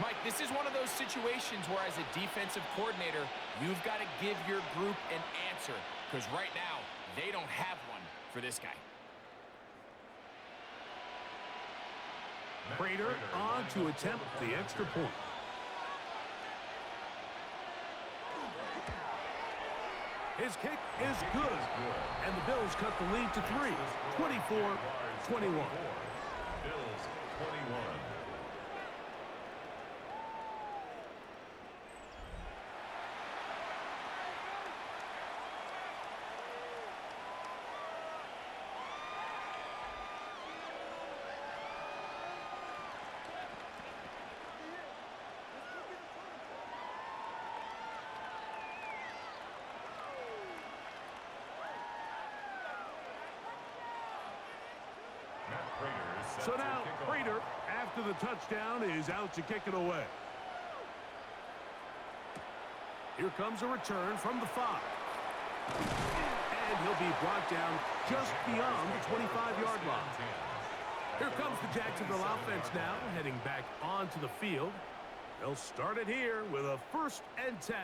S2: Mike, this is one of those situations where as a defensive coordinator, you've got to give your group an answer, because right now, they don't have one for this guy.
S1: Prater on to attempt the extra point. His kick is good. And the Bills cut the lead to 3, 24-21.
S3: Bills 21.
S1: So now Prater, after the touchdown, is out to kick it away. Here comes a return from the 5. And he'll be brought down just beyond the 25-yard line. Here comes the Jacksonville offense now, heading back onto the field. They'll start it here with a 1st and 10.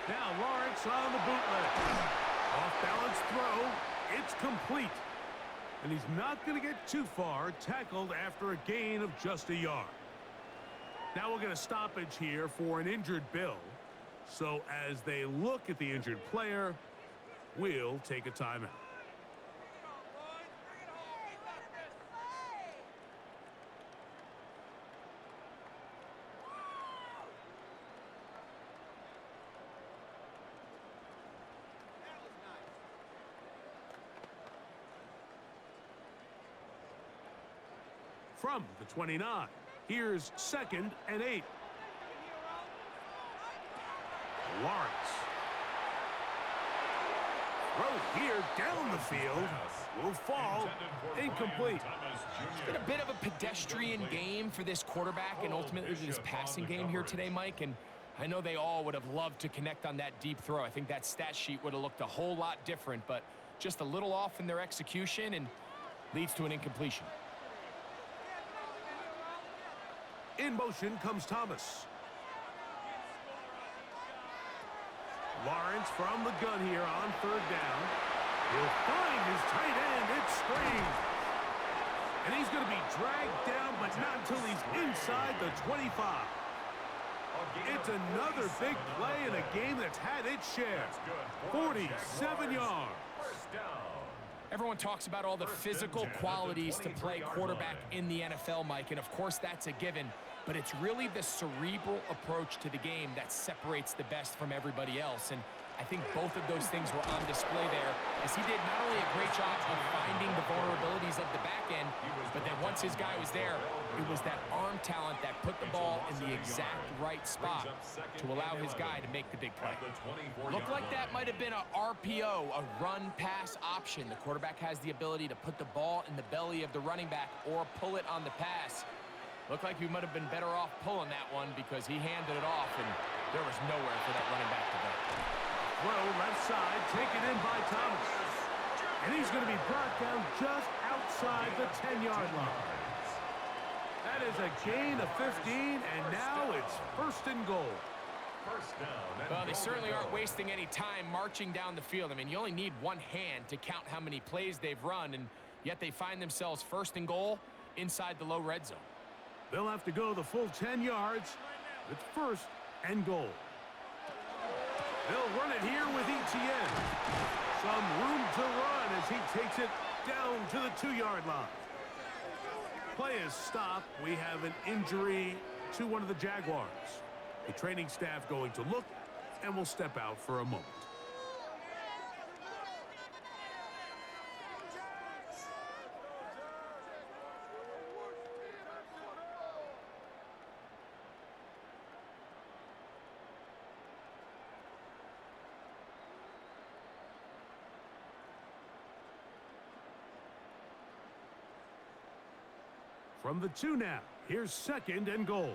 S1: Now Lawrence on the bootleg. Off-balance throw. It's complete. And he's not going to get too far, tackled after a gain of just a yard. Now we'll get a stoppage here for an injured Bill. So as they look at the injured player, we'll take a timeout. From the 29, here's 2nd and 8. Lawrence. Throw here down the field. Will fall. Incomplete.
S2: It's been a bit of a pedestrian game for this quarterback and ultimately this passing game here today, Mike. And I know they all would have loved to connect on that deep throw. I think that stat sheet would have looked a whole lot different, but just a little off in their execution and leads to an incompletion.
S1: In motion comes Thomas. Lawrence from the gun here on 3rd down. He'll find his tight end. It's Strange. And he's going to be dragged down, but not until he's inside the 25. It's another big play in a game that's had its share. 47 yards.
S2: Everyone talks about all the physical qualities to play quarterback in the NFL, Mike, and of course that's a given, but it's really the cerebral approach to the game that separates the best from everybody else. And I think both of those things were on display there, as he did not only a great job of finding the vulnerabilities of the back end, but then once his guy was there, it was that arm talent that put the ball in the exact right spot to allow his guy to make the big play. Looked like that might have been a RPO, a run-pass option. The quarterback has the ability to put the ball in the belly of the running back or pull it on the pass. Looked like he might have been better off pulling that one because he handed it off, and there was nowhere for that running back to go.
S1: Throw left side, taken in by Thomas. And he's going to be brought down just outside the 10-yard line. That is a gain of 15, and now it's first and goal.
S2: Well, they certainly aren't wasting any time marching down the field. I mean, you only need one hand to count how many plays they've run, and yet they find themselves first and goal inside the low red zone.
S1: They'll have to go the full 10 yards. It's first and goal. They'll run it here with Etienne. Some room to run as he takes it down to the 2-yard line. Play is stopped. We have an injury to one of the Jaguars. The training staff going to look and will step out for a moment. From the 2 now, here's second and goal.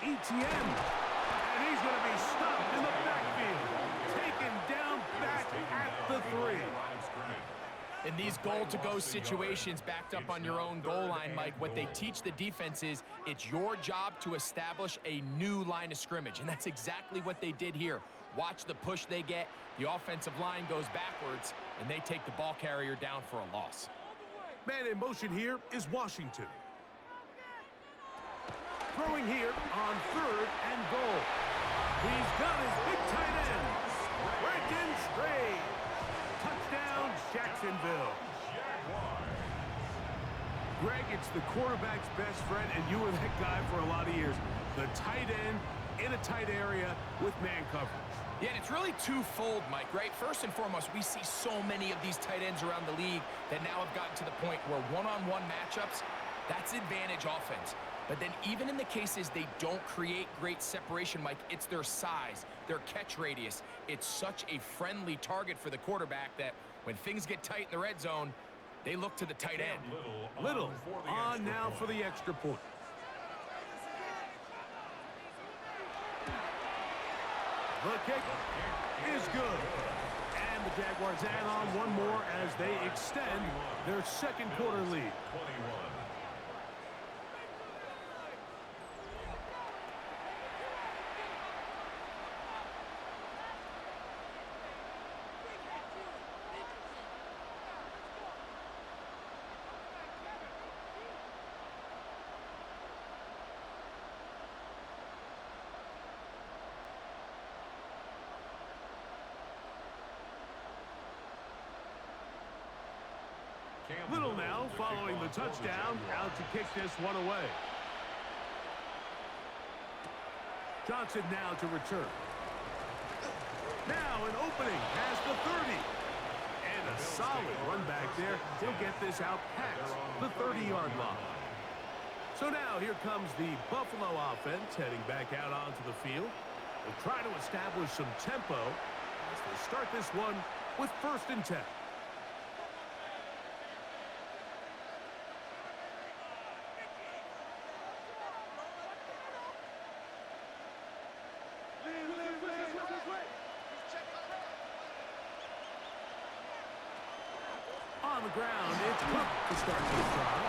S1: Etienne, and he's going to be stopped in the backfield. Taken down back at the 3.
S2: In these goal-to-go situations backed up on your own goal line, Mike, what they teach the defense is it's your job to establish a new line of scrimmage, and that's exactly what they did here. Watch the push they get. The offensive line goes backwards, and they take the ball carrier down for a loss.
S1: Man in motion here is Washington. Throwing here on 3rd and goal. He's got his big tight end. Brandon Stray. Touchdown, Jacksonville. Greg, it's the quarterback's best friend, and you were that guy for a lot of years. The tight end in a tight area with man coverage.
S2: Yeah, and it's really twofold, Mike, right? First and foremost, we see so many of these tight ends around the league that now have gotten to the point where one-on-one matchups, that's advantage offense. But then even in the cases they don't create great separation, Mike, it's their size, their catch radius. It's such a friendly target for the quarterback that when things get tight in the red zone, they look to the tight end.
S1: Little on now for the extra point. The kick is good. And the Jaguars add on one more as they extend their second quarter lead. Little now following the touchdown, out to kick this one away. Johnson now to return. Now an opening past the 30. And a solid run back there. He'll get this out past the 30-yard line. So now here comes the Buffalo offense heading back out onto the field. They'll try to establish some tempo as they start this one with 1st and 10. On the ground, it's Cook to start this drive.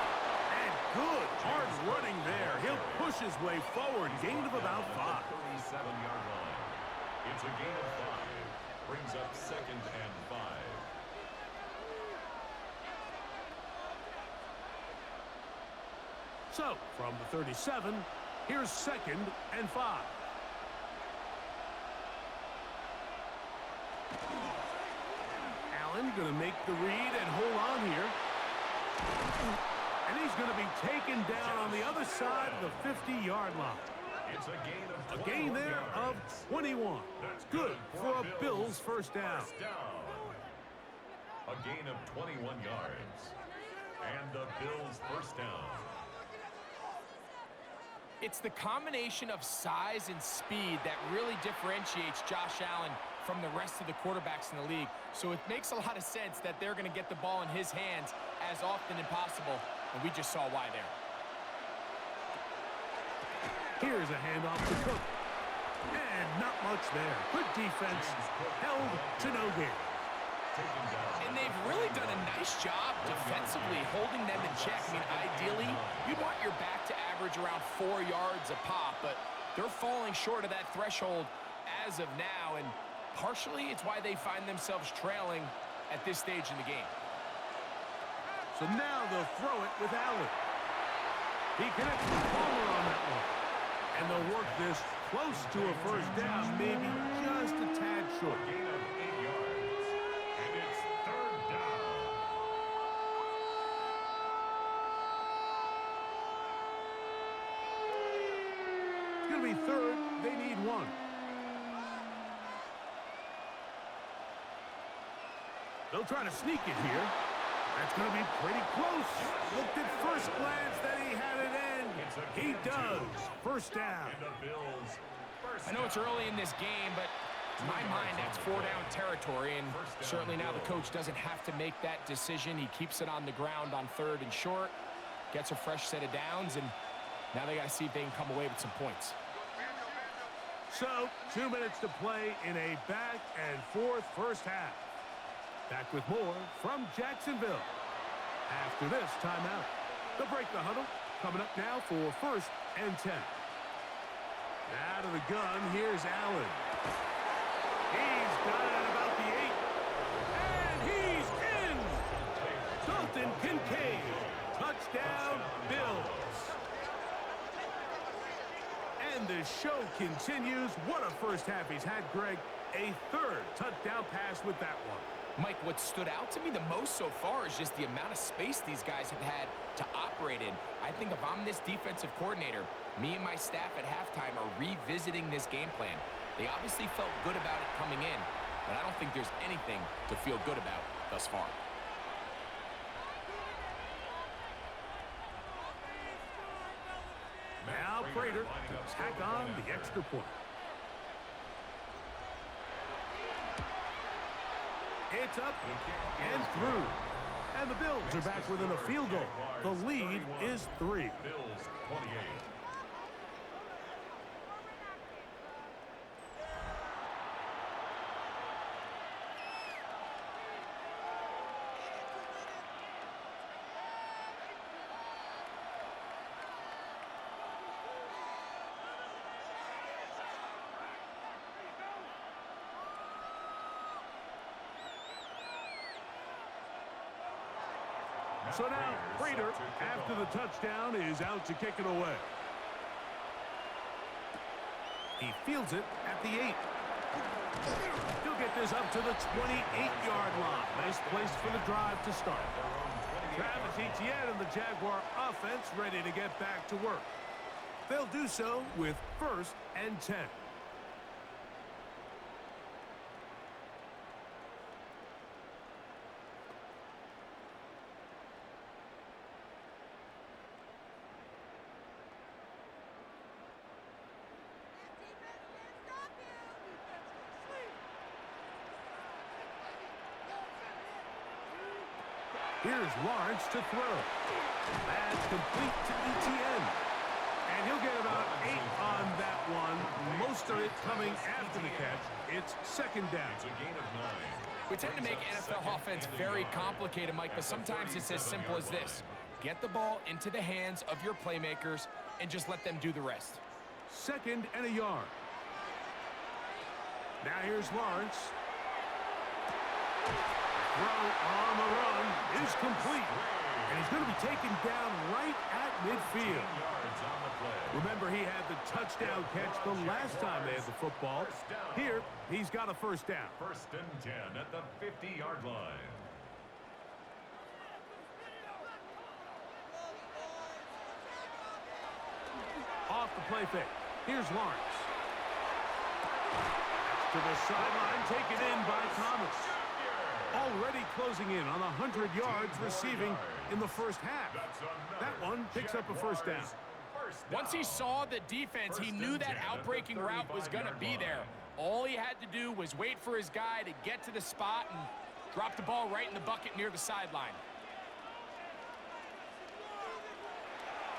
S1: And good hard running there. He'll push his way forward. Gain of about 5.
S3: 37-yard line. It's a gain of 5. Brings up 2nd and 5.
S1: So, from the 37, here's 2nd and 5. Allen going to make the read and hold on here. And he's going to be taken down on the other side of the 50-yard line.
S3: It's a gain of
S1: A gain there of 21.
S3: That's
S1: Good for a Bills first down.
S3: First down. A gain of 21 yards. And the Bills first down.
S2: It's the combination of size and speed that really differentiates Josh Allen from the rest of the quarterbacks in the league. So it makes a lot of sense that they're going to get the ball in his hands as often as possible, and we just saw why there.
S1: Here's a handoff to Cook. And not much there. Good defense. Held to no gain.
S2: And they've really done a nice job defensively holding them in check. I mean, ideally, you'd want your back to average around 4 yards a pop, but they're falling short of that threshold as of now, and partially it's why they find themselves trailing at this stage in the game.
S1: So now they'll throw it with Allen. He connects with Palmer on that one. And they'll work this close to a first down, maybe just a tad short.
S3: Gain of 8 yards. And it's third down.
S1: It's going to be third. They need one. They'll try to sneak it here. That's going to be pretty close. Looked at first glance that he had it in. He does. First down.
S3: And the Bills first
S2: I know it's early in this game, but in my mind, that's 4-down territory, and certainly now the coach doesn't have to make that decision. He keeps it on the ground on 3rd and short, gets a fresh set of downs, and now they got to see if they can come away with some points.
S1: So, 2 minutes to play in a back-and-forth first half. Back with more from Jacksonville after this timeout. They'll break the huddle. Coming up now for 1st and 10. Out of the gun, here's Allen. He's got it at about the 8. And he's in! Dalton Kincaid. Touchdown, Bills. And the show continues. What a first half he's had, Greg. A 3rd touchdown pass with that one.
S2: Mike, what stood out to me the most so far is just the amount of space these guys have had to operate in. I think if I'm this defensive coordinator, me and my staff at halftime are revisiting this game plan. They obviously felt good about it coming in, but I don't think there's anything to feel good about thus far.
S1: Now Prater to tack on the extra point. It's up and through. And the Bills are back within a field goal. The lead is 3.
S3: Bills 28.
S1: So now, Prater, after the touchdown, is out to kick it away. He fields it at the 8. He'll get this up to the 28-yard line. Nice place for the drive to start. Travis Etienne and the Jaguar offense ready to get back to work. They'll do so with 1st and 10. Here's Lawrence to throw. That's complete to Etienne. And he'll get about 8 on that one. Most of it coming after the catch. It's 2nd down.
S3: It's a gain of 9.
S2: We tend to make NFL offense very complicated, Mike, but sometimes it's as simple as this. Get the ball into the hands of your playmakers and just let them do the rest.
S1: 2nd and a yard. Now here's Lawrence. Throw on the run is complete. And he's going to be taken down right at midfield.
S3: Yards on the play.
S1: Remember, he had the touchdown catch the last time they had the football. Here, he's got a first down.
S3: 1st and 10 at the 50-yard line.
S1: Off the play fake. Here's Lawrence. To the sideline, taken in by Thomas. Already closing in on 100 yards receiving in the first half. That one picks up a first down.
S2: Once he saw the defense, he knew that outbreaking route was going to be there. All he had to do was wait for his guy to get to the spot and drop the ball right in the bucket near the sideline.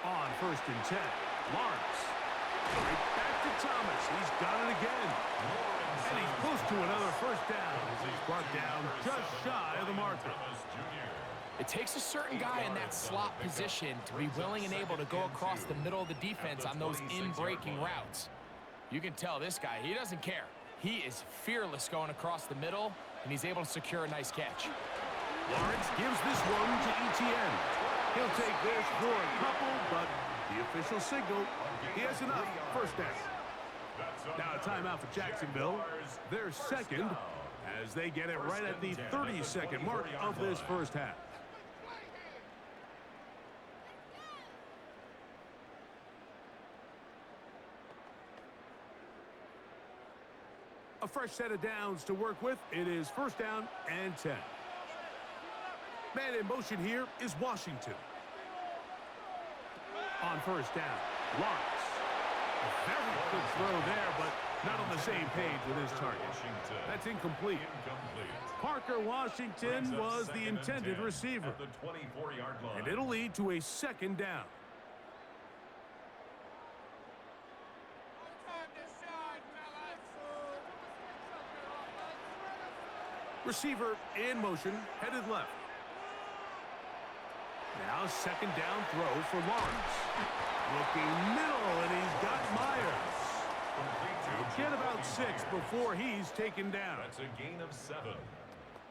S1: On 1st and 10, Lawrence. Right back to Thomas. He's got it again. And he's close to another first down as he's brought down just shy of the marker.
S2: It takes a certain guy in that slot position to be willing and able to go across the middle of the defense on those in-breaking routes. You can tell this guy, he doesn't care. He is fearless going across the middle, and he's able to secure a nice catch.
S1: Lawrence gives this one to Etienne. He'll take this for a couple, but the official signal, he has enough. First down. Now a timeout for Jacksonville. Their second, as they get it right at the 30-second mark of this first half. A fresh set of downs to work with. It is 1st down and 10. Man in motion here is Washington. On 1st down, Lawrence. A very quick throw there, but not on the same page with his target. That's incomplete. Parker Washington was the intended receiver. And it'll lead to a 2nd down. Receiver in motion, headed left. Now 2nd down throw for Lawrence. Looking middle, and he's got Myers. He'll get about 6 before he's taken down.
S3: That's a gain of 7.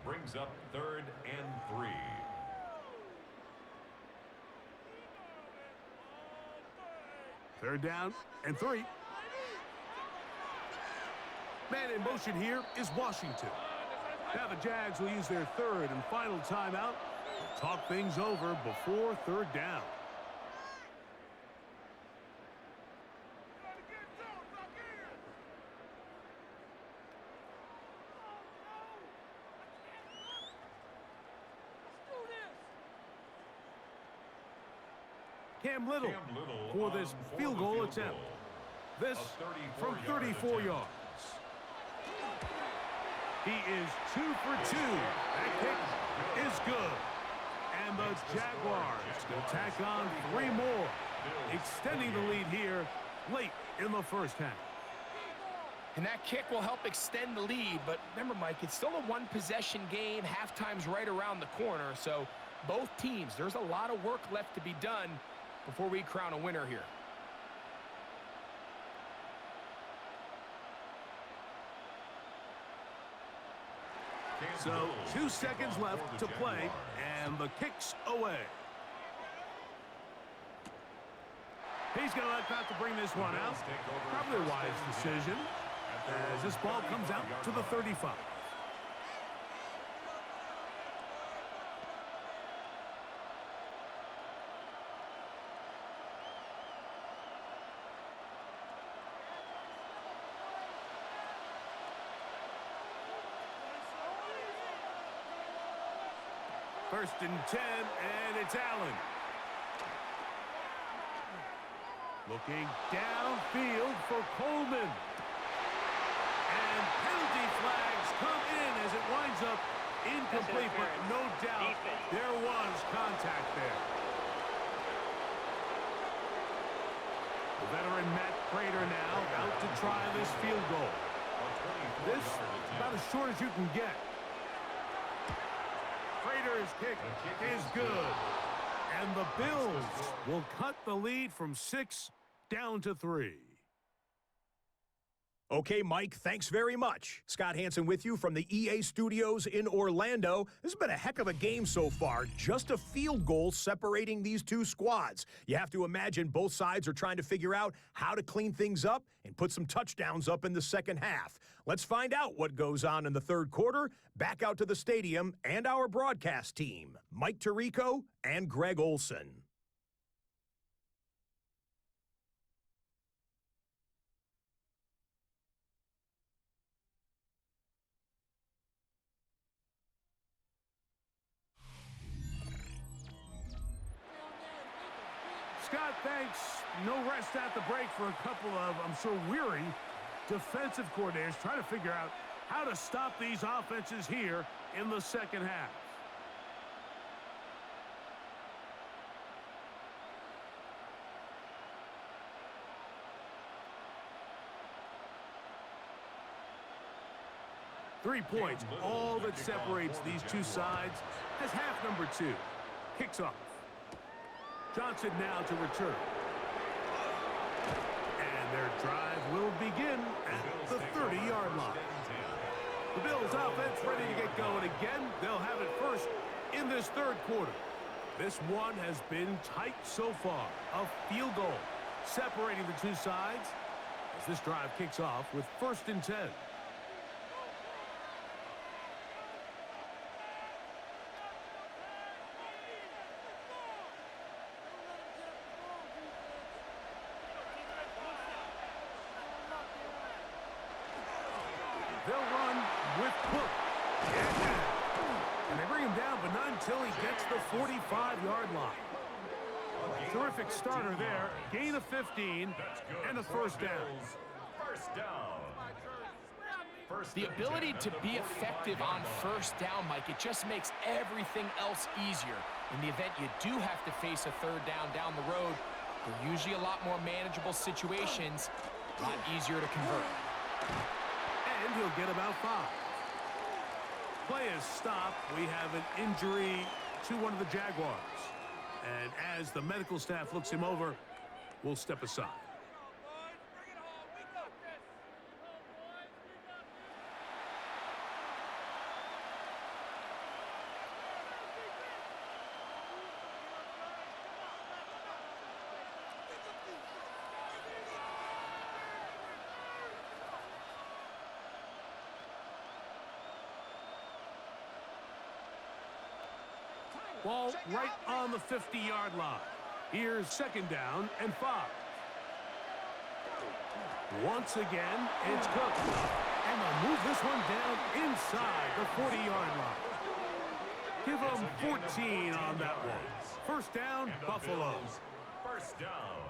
S3: Brings up 3rd and 3.
S1: Third down and 3. Man in motion here is Washington. Now the Jags will use their 3rd and final timeout to talk things over before 3rd down. Cam Little for this field goal attempt. This from 34 yards. He is 2 for 2. That kick is good. And the Jaguars will tack on 3 more, extending the lead here late in the first half.
S2: And that kick will help extend the lead, but remember, Mike, it's still a one-possession game. Halftime's right around the corner, so both teams, there's a lot of work left to be done before we crown a winner here.
S1: So 2 seconds left to play, and the kick's away. He's going to let that to bring this one out. Probably a wise decision as this ball comes out to the 35. First and 10, and it's Allen. Looking downfield for Coleman. And penalty flags come in as it winds up incomplete, but no doubt there was contact there. The veteran Matt Prater now out to try this field goal. This about as short as you can get. Prater's kick is good. And the Bills will cut the lead from 6 down to 3.
S4: Okay, Mike, thanks very much. Scott Hansen with you from the EA Studios in Orlando. This has been a heck of a game so far. Just a field goal separating these two squads. You have to imagine both sides are trying to figure out how to clean things up and put some touchdowns up in the second half. Let's find out what goes on in the third quarter. Back out to the stadium and our broadcast team, Mike Tirico and Greg Olson.
S1: Scott, thanks. No rest at the break for a couple of, I'm sure, weary defensive coordinators trying to figure out how to stop these offenses here in the second half. Three points, all that separates these two sides as half number 2 kicks off. Johnson now to return. And their drive will begin at the 30-yard line. The Bills offense ready to get going again. They'll have it first in this third quarter. This one has been tight so far. A field goal separating the two sides as this drive kicks off with 1st and 10. They'll run with Cook. And they bring him down, but not until he gets the 45-yard line. Terrific starter there. Gain of 15 and a first down.
S2: The ability to be effective on first down, Mike, it just makes everything else easier. In the event you do have to face a third down the road, they're usually a lot more manageable situations, a lot easier to convert.
S1: And he'll get about 5. Play is stopped. We have an injury to one of the Jaguars. And as the medical staff looks him over, we'll step aside. Ball right on the 50-yard line. Here's 2nd down and 5. Once again, it's Cook. And they'll move this one down inside the 40-yard line. Give them 14 on that one. First down, Buffalo.
S3: First down.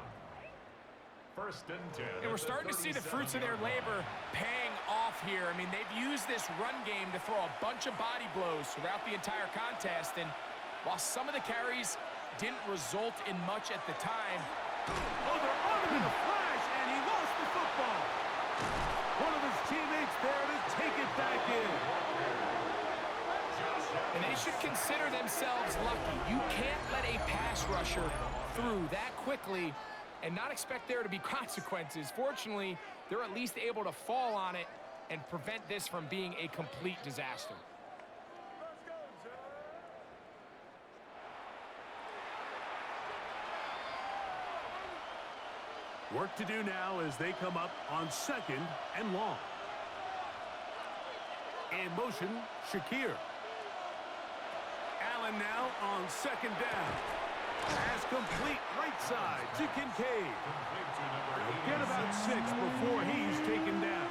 S3: 1st and 10.
S2: And we're starting to see the fruits of their labor paying off here. I mean, they've used this run game to throw a bunch of body blows throughout the entire contest. And while some of the carries didn't result in much at the time.
S1: Oh, they're on him in a flash, and he lost the football. One of his teammates there to take it back in.
S2: And they should consider themselves lucky. You can't let a pass rusher through that quickly and not expect there to be consequences. Fortunately, they're at least able to fall on it and prevent this from being a complete disaster.
S1: Work to do now as they come up on 2nd and long. In motion, Shakir. Allen now on 2nd down. Pass complete right side to Kincaid. Get about 6 before he's taken down.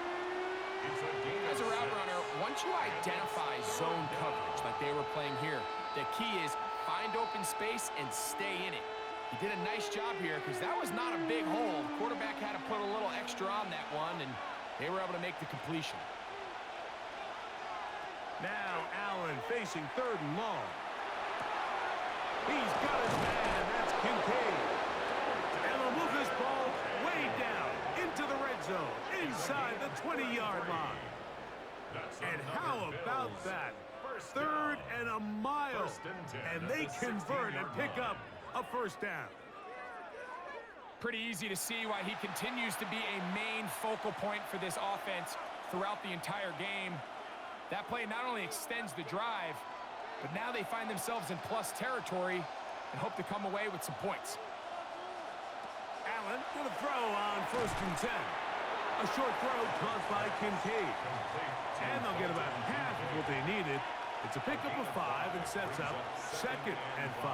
S2: As a route runner, once you identify zone coverage like they were playing here, the key is find open space and stay in it. He did a nice job here because that was not a big hole. The quarterback had to put a little extra on that one, and they were able to make the completion.
S1: Now Allen facing 3rd and long. He's got his man. That's Kincaid. And they'll move this ball way down into the red zone, inside the 20-yard line. And how about that? 3rd and a mile. And they convert and pick up a first down.
S2: Pretty easy to see why he continues to be a main focal point for this offense throughout the entire game. That play not only extends the drive, but now they find themselves in plus territory and hope to come away with some points.
S1: Allen to the throw on 1st and 10. A short throw caught by Kincaid. And they'll get about half of what they needed. It's a pickup of 5 and sets up 2nd and 5.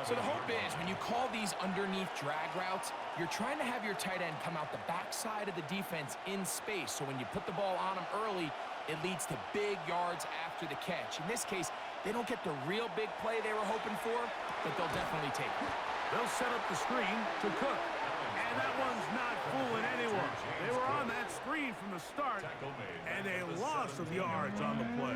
S2: So the hope is when you call these underneath drag routes, you're trying to have your tight end come out the backside of the defense in space. So when you put the ball on him early, it leads to big yards after the catch. In this case, they don't get the real big play they were hoping for, but they'll definitely take it.
S1: They'll set up the screen to Cook. And that one's not fooling anyone. They were on that screen from the start, and a loss of yards on the play.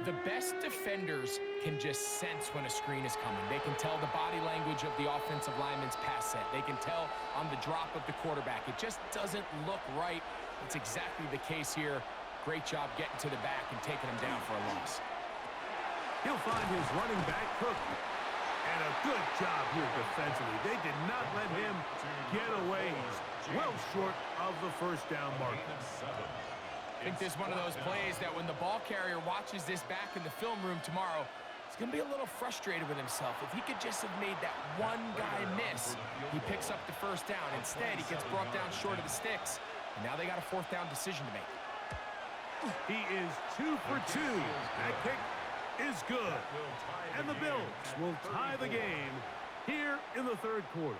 S2: The best defenders can just sense when a screen is coming. They can tell the body language of the offensive lineman's pass set. They can tell on the drop of the quarterback. It just doesn't look right. It's exactly the case here. Great job getting to the back and taking him down for a loss.
S1: He'll find his running back, Cook. And a good job here defensively. They did not let him get away. He's well short of the first down mark.
S2: I think this is one of those plays that when the ball carrier watches this back in the film room tomorrow, he's going to be a little frustrated with himself. If he could just have made that one guy miss, he picks up the first down. Instead, he gets brought down short of the sticks. And now they got a fourth down decision to make.
S1: He is 2 for 2. That kick is good. And the Bills will tie the game here in the third quarter.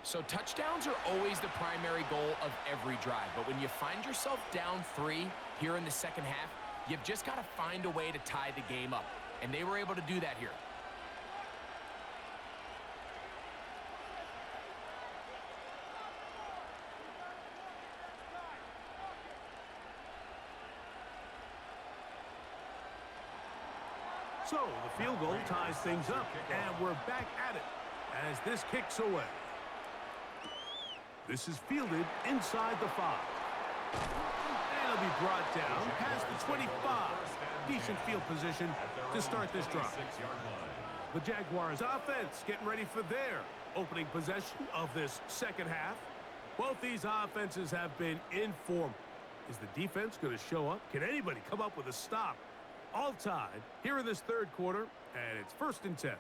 S2: So touchdowns are always the primary goal of every drive. But when you find yourself down 3 here in the second half, you've just got to find a way to tie the game up. And they were able to do that here.
S1: So the field goal ties things up, and we're back at it as this kicks away. This is fielded inside the 5. And it'll be brought down past the 25. Decent field position to start this drive. The Jaguars offense getting ready for their opening possession of this second half. Both these offenses have been in form. Is the defense going to show up? Can anybody come up with a stop? All tied here in this third quarter, and it's 1st and 10. A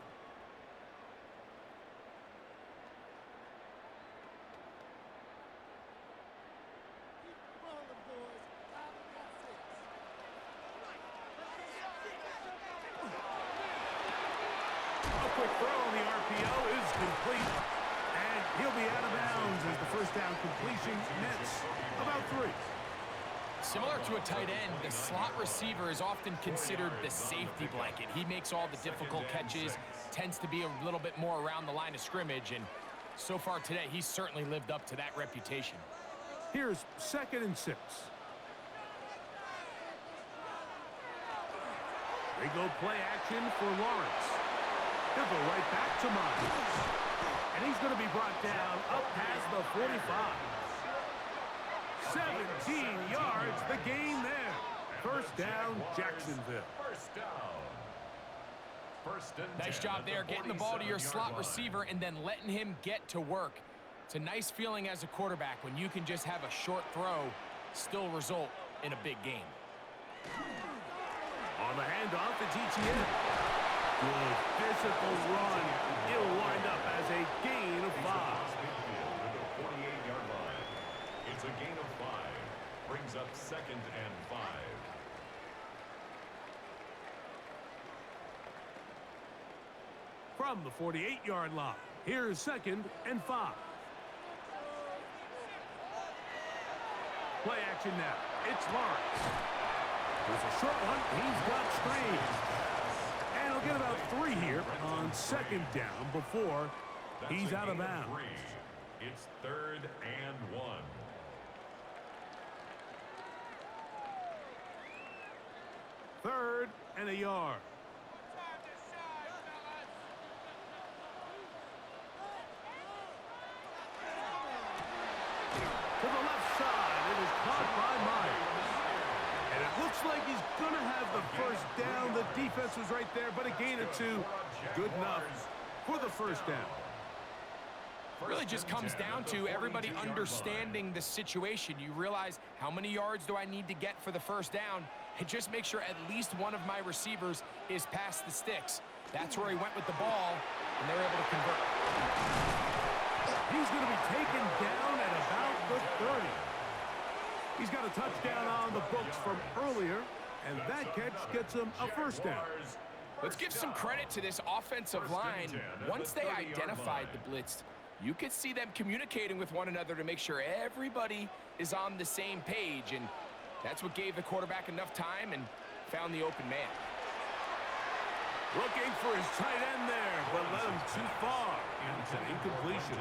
S1: quick throw on the RPO is complete, and he'll be out of bounds as the first down completion nets about 3.
S2: Similar to a tight end, the slot receiver is often considered the safety blanket. He makes all the difficult catches, tends to be a little bit more around the line of scrimmage, and so far today, he's certainly lived up to that reputation.
S1: Here's 2nd and 6. They go play action for Lawrence. He'll go right back to Myers. And he's going to be brought down up past the 45. 17 yards, the gain there. First down, Jacksonville.
S2: Nice job there getting the ball to your slot receiver and then letting him get to work. It's a nice feeling as a quarterback when you can just have a short throw still result in a big game.
S1: On the handoff, it's ETN. Good physical run. It'll wind up as a gain of 5.
S3: It's a gain of 5. Brings up 2nd and 5.
S1: From the 48-yard line, here's 2nd and 5. Play action now. It's Lawrence. There's a short one. He's got screens. And he'll get about 3 here on 2nd down before he's out of bounds.
S3: It's 3rd and 1.
S1: Third and a yard. To the left side, it is caught by Myers. And it looks like he's going to have the first down. The defense was right there, but a gain or 2. Good enough for the first down.
S2: Really just comes down to everybody understanding the situation. You realize how many yards do I need to get for the first down, and just make sure at least one of my receivers is past the sticks. That's where he went with the ball, and they're able to convert.
S1: He's going to be taken down at about the 30. He's got a touchdown on the books from earlier, and that catch gets him a first down.
S2: Let's give some credit to this offensive line. Once they identified the blitz, you could see them communicating with one another to make sure everybody is on the same page, and that's what gave the quarterback enough time and found the open man.
S1: Looking for his tight end there, but led him too far. And it's an incompletion.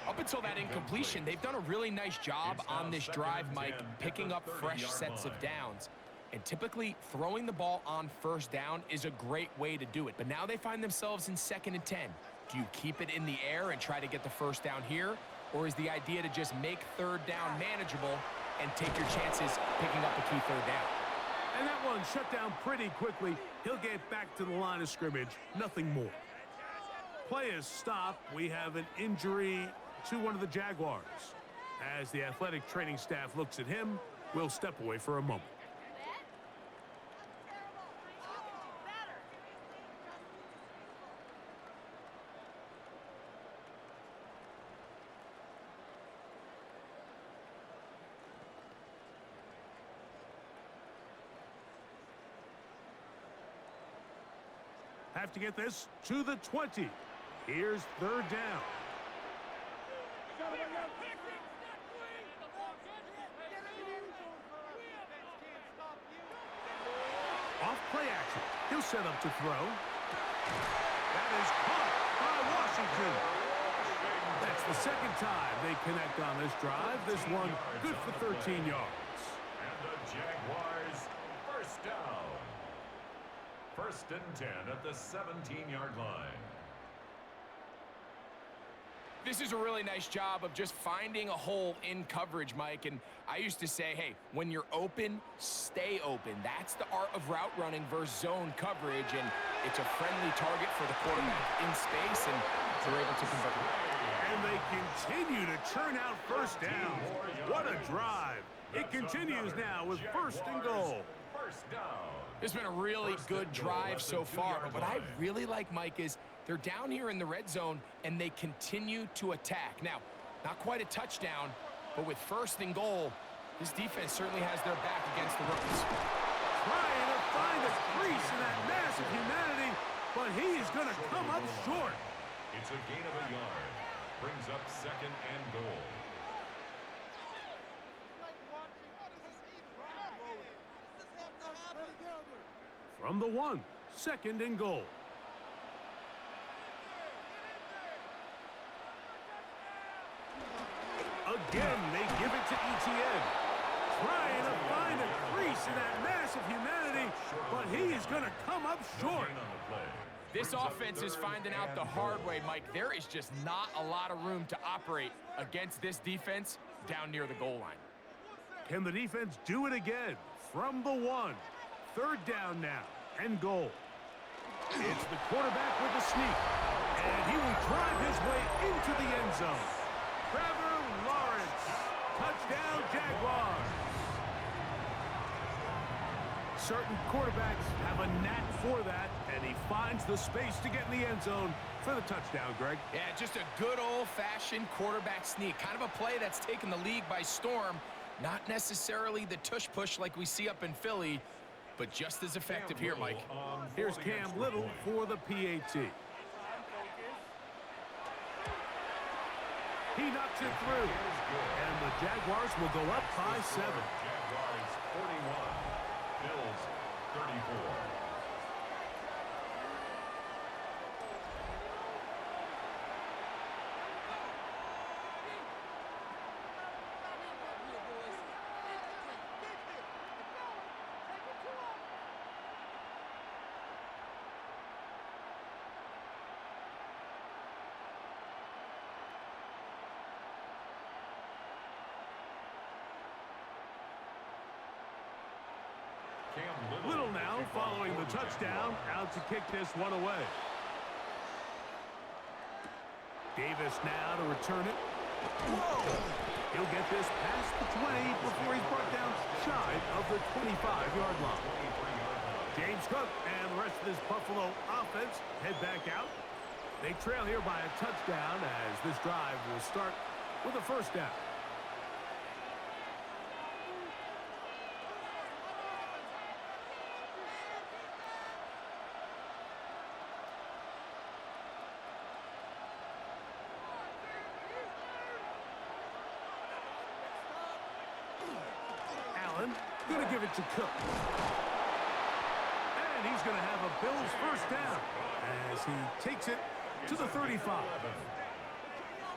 S2: Up until that incompletion, they've done a really nice job on this drive, Mike, picking up fresh sets of downs. And typically, throwing the ball on first down is a great way to do it. But now they find themselves in 2nd and 10. Do you keep it in the air and try to get the first down here? Or is the idea to just make 3rd down manageable and take your chances picking up a key 3rd down?
S1: And that one shut down pretty quickly. He'll get back to the line of scrimmage. Nothing more. Play is stopped. We have an injury to one of the Jaguars. As the athletic training staff looks at him, we'll step away for a moment. Have to get this to the 20. Here's 3rd down. Off play action. He'll set up to throw. That is caught by Washington. That's the 2nd time they connect on this drive. This one good for 13 yards.
S3: And the Jaguars first down. 1st and 10 at the 17-yard line.
S2: This is a really nice job of just finding a hole in coverage, Mike. And I used to say, hey, when you're open, stay open. That's the art of route running versus zone coverage. And it's a friendly target for the quarterback in space, and they're able to convert it.
S1: And they continue to churn out first down. What a drive. It continues now with 1st and goal.
S3: First down.
S2: It's been a really good drive so far, but what I really like, Mike, is they're down here in the red zone, and they continue to attack. Now, not quite a touchdown, but with 1st and goal, this defense certainly has their back against the rookies.
S1: Trying to find a crease in that mass of humanity, but he is going to come up short.
S3: It's a gain of a yard. Brings up 2nd and goal.
S1: From the 1, 2nd and goal. Again, they give it to Etienne. Trying to find a crease in that mass of humanity, but he is going to come up short.
S2: This offense is finding out the hard way, Mike. There is just not a lot of room to operate against this defense down near the goal line.
S1: Can the defense do it again? From the 1, 3rd down now, and goal. It's the quarterback with the sneak, and he will drive his way into the end zone. Trevor Lawrence, touchdown Jaguars. Certain quarterbacks have a knack for that, and he finds the space to get in the end zone for the touchdown, Greg.
S2: Yeah, just a good old-fashioned quarterback sneak. Kind of a play that's taken the league by storm. Not necessarily the tush-push like we see up in Philly, but just as effective here, Mike.
S1: Here's Cam Little for the PAT. He knocks it through, and the Jaguars will go up by 7.
S3: Jaguars 41, Bills 34.
S1: Little now following the touchdown, out to kick this one away. Davis now to return it. Whoa! He'll get this past the 20 before he's brought down shy of the 25-yard line. James Cook and the rest of this Buffalo offense head back out. They trail here by a touchdown as this drive will start with a 1st down. Allen, gonna give it to Cook. And And he's going to have a Bills first down as he takes it to the 35.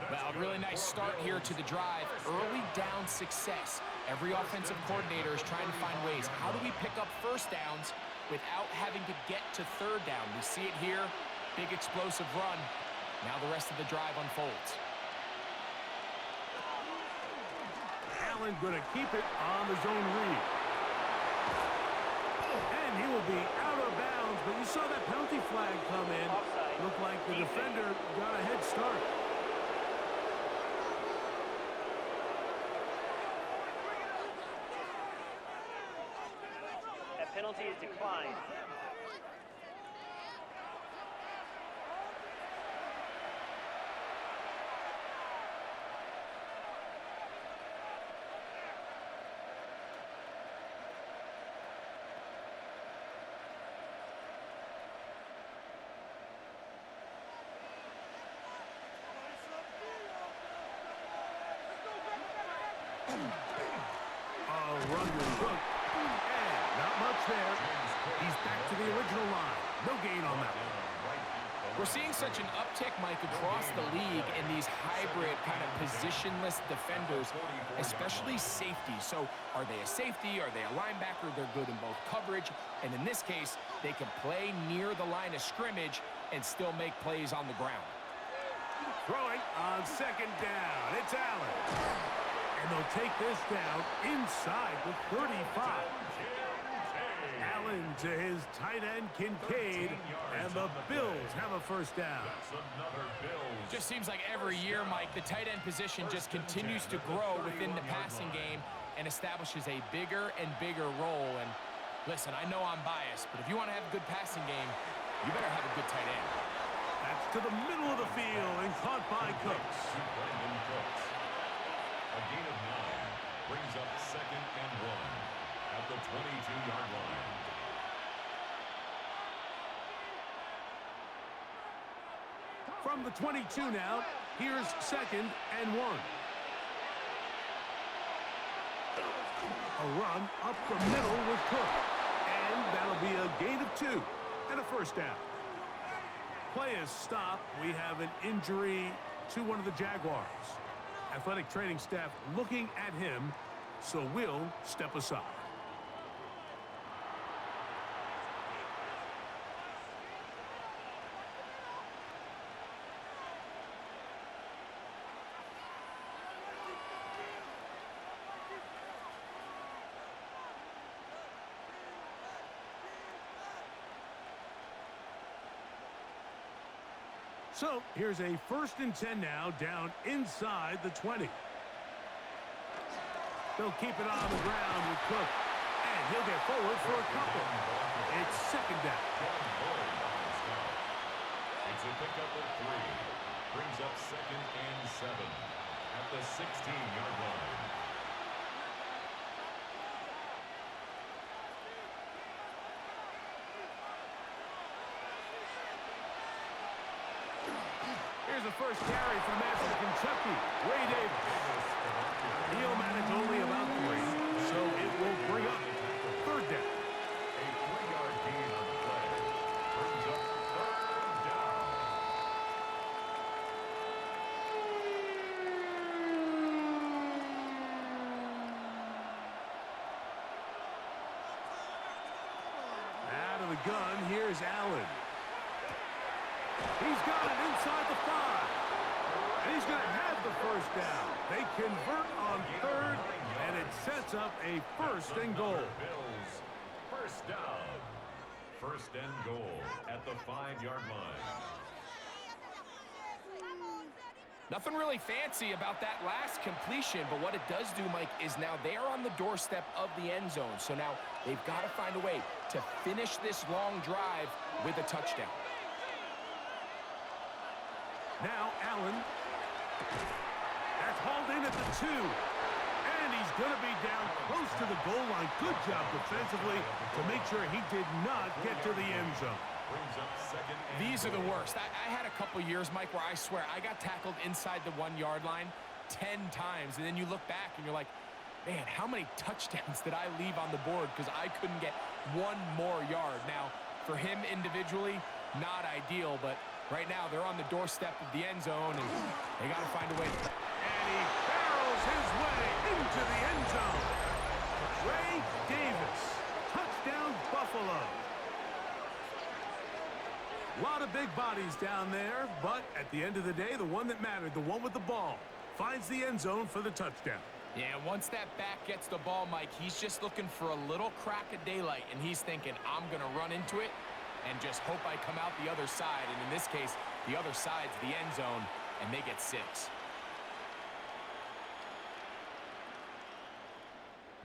S2: Well, a really nice start here to the drive. Early down success. Every offensive coordinator is trying to find ways. How do we pick up first downs without having to get to third down? We see it here. Big explosive run. Now the rest of the drive unfolds.
S1: Allen going to keep it on the zone read. And he will be out of bounds, but you saw that penalty flag come in. Looked like the defender got a head start.
S5: That penalty is declined.
S1: Run with Cook. And not much there. He's back to the original line. No gain on that one.
S2: We're seeing such an uptick, Mike, across the league in these hybrid kind of positionless defenders, especially safety. So are they a safety? Are they a linebacker? They're good in both coverage. And in this case, they can play near the line of scrimmage and still make plays on the ground.
S1: Throwing on second down. It's Allen. And they'll take this down inside the 35. Allen to his tight end, Kincaid, and the Bills have a first down.
S2: Just seems like every year, Mike, the tight end position just continues to grow within the passing game and establishes a bigger and bigger role. And listen, I know I'm biased, but if you want to have a good passing game, you better have a good tight end.
S1: That's to the middle of the field and caught by Cooks.
S3: A gain of 9 brings up second and 1 at the 22-yard line.
S1: From the 22 now, here's second and 1. A run up the middle with Cook. And that'll be a gain of 2 and a first down. Play is stopped. We have an injury to one of the Jaguars. Athletic training staff looking at him, so we'll step aside. So here's a 1st and 10 now, down inside the 20. They'll keep it on the ground with Cook, and he'll get forward for a couple. It's second down.
S3: It's a pickup of 3. Brings up second and 7 at the 16-yard line.
S1: Here's the first carry for the man from Kentucky, Ray Davis. He'll manage only about 3, so it will bring up third down.
S3: A 3-yard gain on the play brings up third down.
S1: Out of the gun, here's Allen. He's got it inside the 5. And he's going to have the first down. They convert on third, and it sets up a 1st and goal.
S3: Bills, first down. 1st and goal at the 5-yard line.
S2: Nothing really fancy about that last completion, but what it does do, Mike, is now they are on the doorstep of the end zone. So now they've got to find a way to finish this long drive with a touchdown.
S1: Now Allen. That's hauled in at the 2. And he's going to be down close to the goal line. Good job defensively to make sure he did not get to the end zone.
S3: Brings up second and
S2: These are the worst. I had a couple years, Mike, where I swear I got tackled inside the 1-yard line 10 times. And then you look back and you're like, man, how many touchdowns did I leave on the board because I couldn't get one more yard? Now, For him individually, not ideal, but right now they're on the doorstep of the end zone, and they got to find a way.
S1: And he barrels his way into the end zone. Ray Davis, touchdown Buffalo. A lot of big bodies down there, but at the end of the day, the one that mattered, the one with the ball, finds the end zone for the touchdown.
S2: Yeah, once that back gets the ball, Mike, he's just looking for a little crack of daylight, and he's thinking, I'm going to run into it and just hope I come out the other side. And in this case, the other side's the end zone, and they get 6.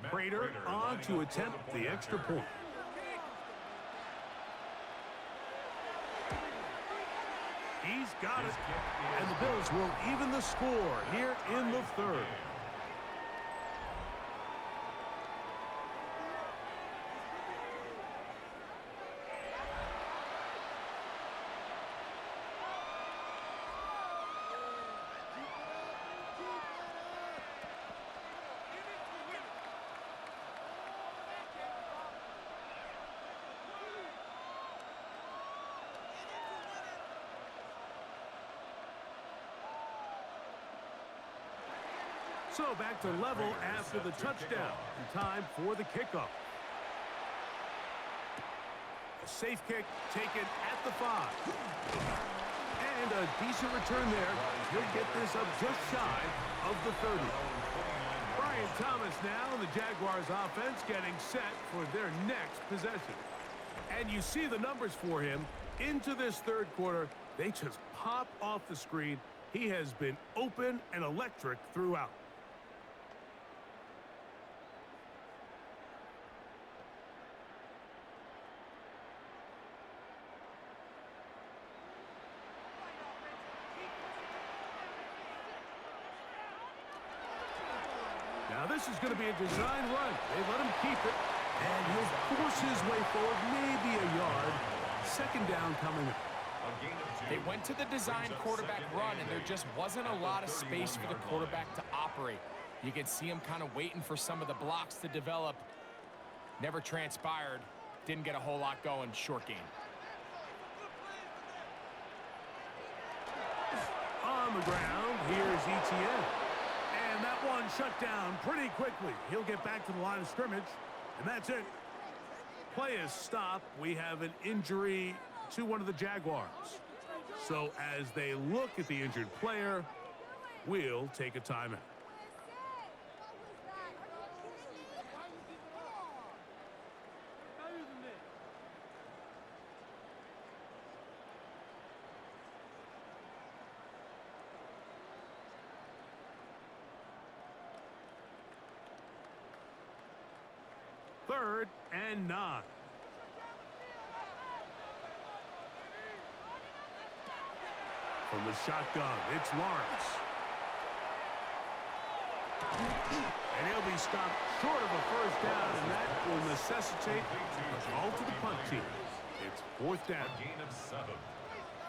S1: Prater on to attempt the extra point. He's got it. And the Bills will even the score here in the third. So back to level after the touchdown. And time for the kickoff. A safe kick taken at the 5. And a decent return there. He'll get this up just shy of the 30. Brian Thomas now in the Jaguars offense getting set for their next possession. And you see the numbers for him into this third quarter. They just pop off the screen. He has been open and electric throughout. Now this is going to be a design run. They let him keep it, and he'll force his way forward, maybe a yard. Second down coming up.
S2: They went to the design quarterback run, and there just wasn't a lot of space for the quarterback to operate. You can see him kind of waiting for some of the blocks to develop. Never transpired. Didn't get a whole lot going. Short game.
S1: On the ground, here's Etienne. And that one shut down pretty quickly. He'll get back to the line of scrimmage, and that's it. Play is stopped. We have an injury to one of the Jaguars. So as they look at the injured player, we'll take a timeout. Third and 9. From the shotgun, it's Lawrence. And he'll be stopped short of a first down, and that will necessitate a call to the punt team. It's 4th down.
S3: Gain of 7.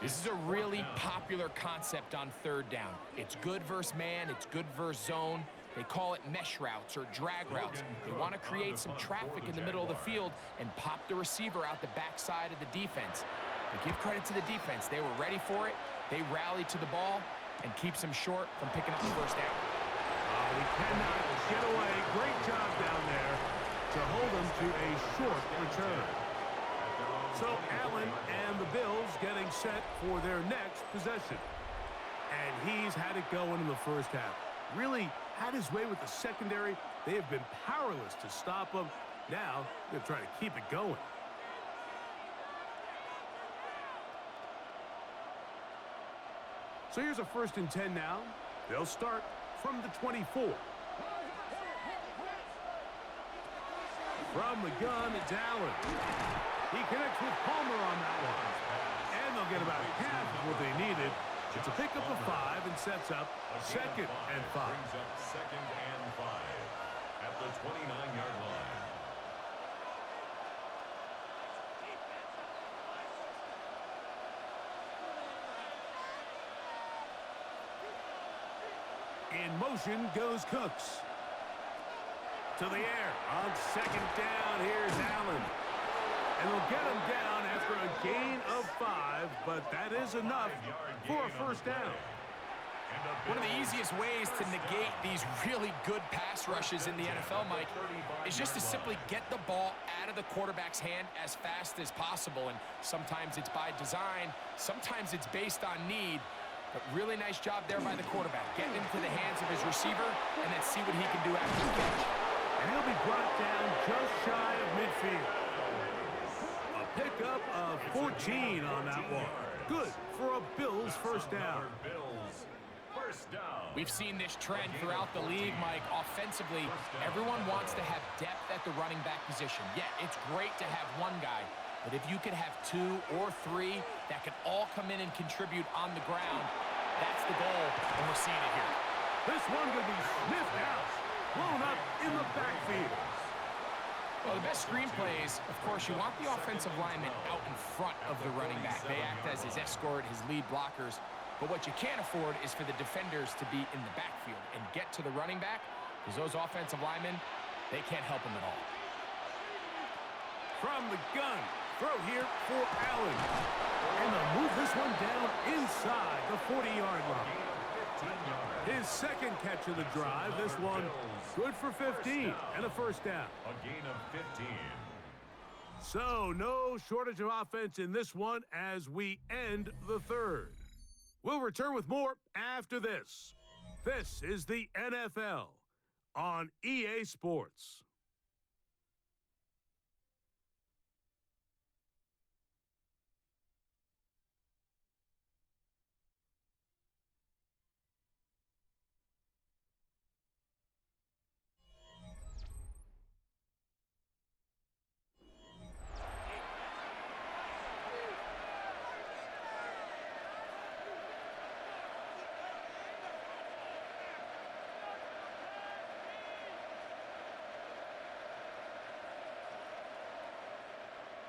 S2: This is a really popular concept on third down. It's good versus man, it's good versus zone. They call it mesh routes or drag routes. They want to create some traffic in the middle of the field and pop the receiver out the backside of the defense. But give credit to the defense. They were ready for it. They rallied to the ball and keeps them short from picking up the first down.
S1: He cannot get away. Great job down there to hold him to a short return. So Allen and the Bills getting set for their next possession. And he's had it going in the first half. Really had his way with the secondary. They have been powerless to stop him. Now they're trying to keep it going. So here's a 1st and 10 now. They'll start from the 24. From the gun, it's Allen. He connects with Palmer on that one. And they'll get about half of what they needed. It's a pickup of 5 and sets up 2nd and 5.
S3: Brings up 2nd and 5 at the 29-yard line.
S1: In motion goes To the air on 2nd down. Here's Allen. And they'll get him down after a gain of 5, but that is enough for a first down.
S2: One of the easiest ways to negate these really good pass rushes in the NFL, Mike, is just to simply get the ball out of the quarterback's hand as fast as possible. And sometimes it's by design, sometimes it's based on need. But really nice job there by the quarterback, getting into the hands of his receiver, and then see what he can do after the catch.
S1: And he'll be brought down just shy of midfield. A pickup of 14 on that one. Good for a Bills first down.
S2: We've seen this trend throughout the league, Mike. Offensively, everyone wants to have depth at the running back position. Yeah, it's great to have one guy, but if you could have 2 or 3 that could all come in and contribute on the ground, that's the goal, and we're seeing it here.
S1: This one could be sniffed out, blown up in the backfield.
S2: Well, the best screenplays, of course, you want the offensive lineman out in front of the running back. They act as his escort, his lead blockers. But what you can't afford is for the defenders to be in the backfield and get to the running back, because those offensive linemen, they can't help him at all.
S1: From the gun, throw here for Allen. And they'll move this one down inside the 40-yard line. His second catch of the drive, this one good for 15 and a first down.
S3: A gain of 15.
S1: So no shortage of offense in this one as we end the third. We'll return with more after this. This is the NFL on EA Sports.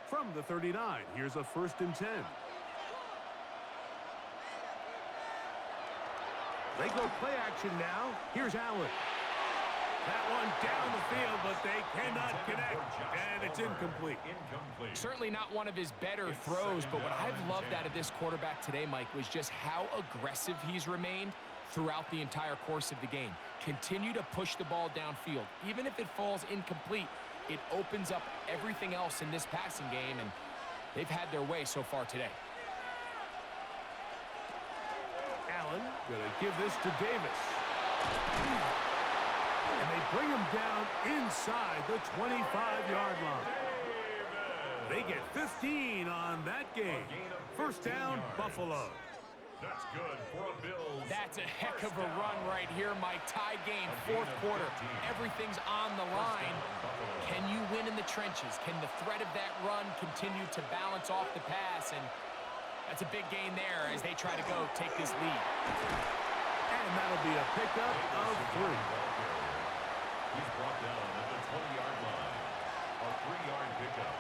S1: From the 39, here's a 1st and 10. They go play action now. Here's Allen. That one down the field, but they cannot connect, and it's incomplete.
S2: Certainly not one of his better throws, but what I've loved out of this quarterback today, Mike, was just how aggressive he's remained throughout the entire course of the game. Continue to push the ball downfield. Even if it falls incomplete, it opens up everything else in this passing game, and they've had their way so far today.
S1: Allen going to give this to Davis. And they bring him down inside the 25-yard line. They get 15 on that game. First down, Buffalo.
S3: That's good for a Bills.
S2: That's a heck of a run right here, Mike. Tie game, 4th quarter. Everything's on the line. Can you win in the trenches? Can the threat of that run continue to balance off the pass? And that's a big gain there as they try to go take this lead.
S1: And that'll be a pickup of 3.
S3: He's brought down at the 20-yard line. A 3-yard pickup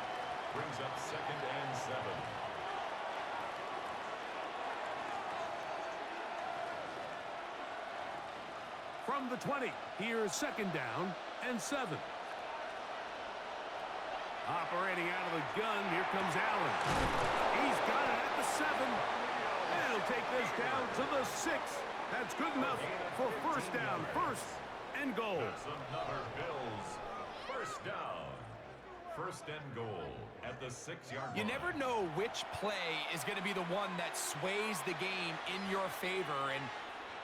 S3: brings up 2nd and 7.
S1: From the 20, here's 2nd down and 7. Operating out of the gun, here comes Allen. He's got it at the 7. And he'll take this down to the 6. That's good enough for first down, 1st and goal.
S3: That's another Bills first down. 1st and goal at the 6-yard line.
S2: You never know which play is going to be the one that sways the game in your favor, and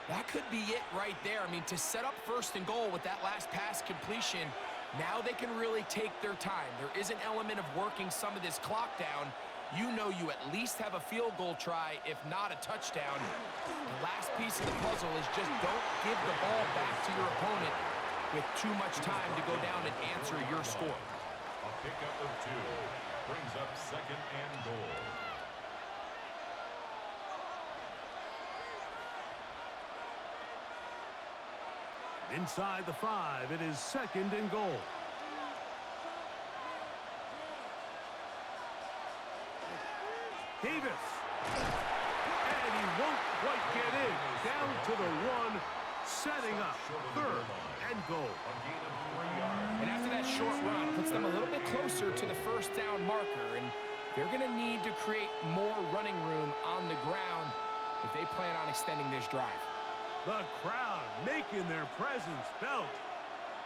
S2: that could be it right there. I mean, to set up 1st and goal with that last pass completion, now they can really take their time. There is an element of working some of this clock down. You know you at least have a field goal try, if not a touchdown. The last piece of the puzzle is just don't give the ball back to your opponent with too much time to go down and answer your score.
S3: A pickup of 2 brings up 2nd and goal.
S1: Inside the 5, it is 2nd and goal. Davis. And he won't quite get in. Down to the 1, setting up 3rd and goal.
S3: A gain of 3 yards.
S2: And after that short run, puts puts them a little bit closer to the first down marker, and they're going to need to create more running room on the ground if they plan on extending this drive.
S1: The crowd making their presence felt.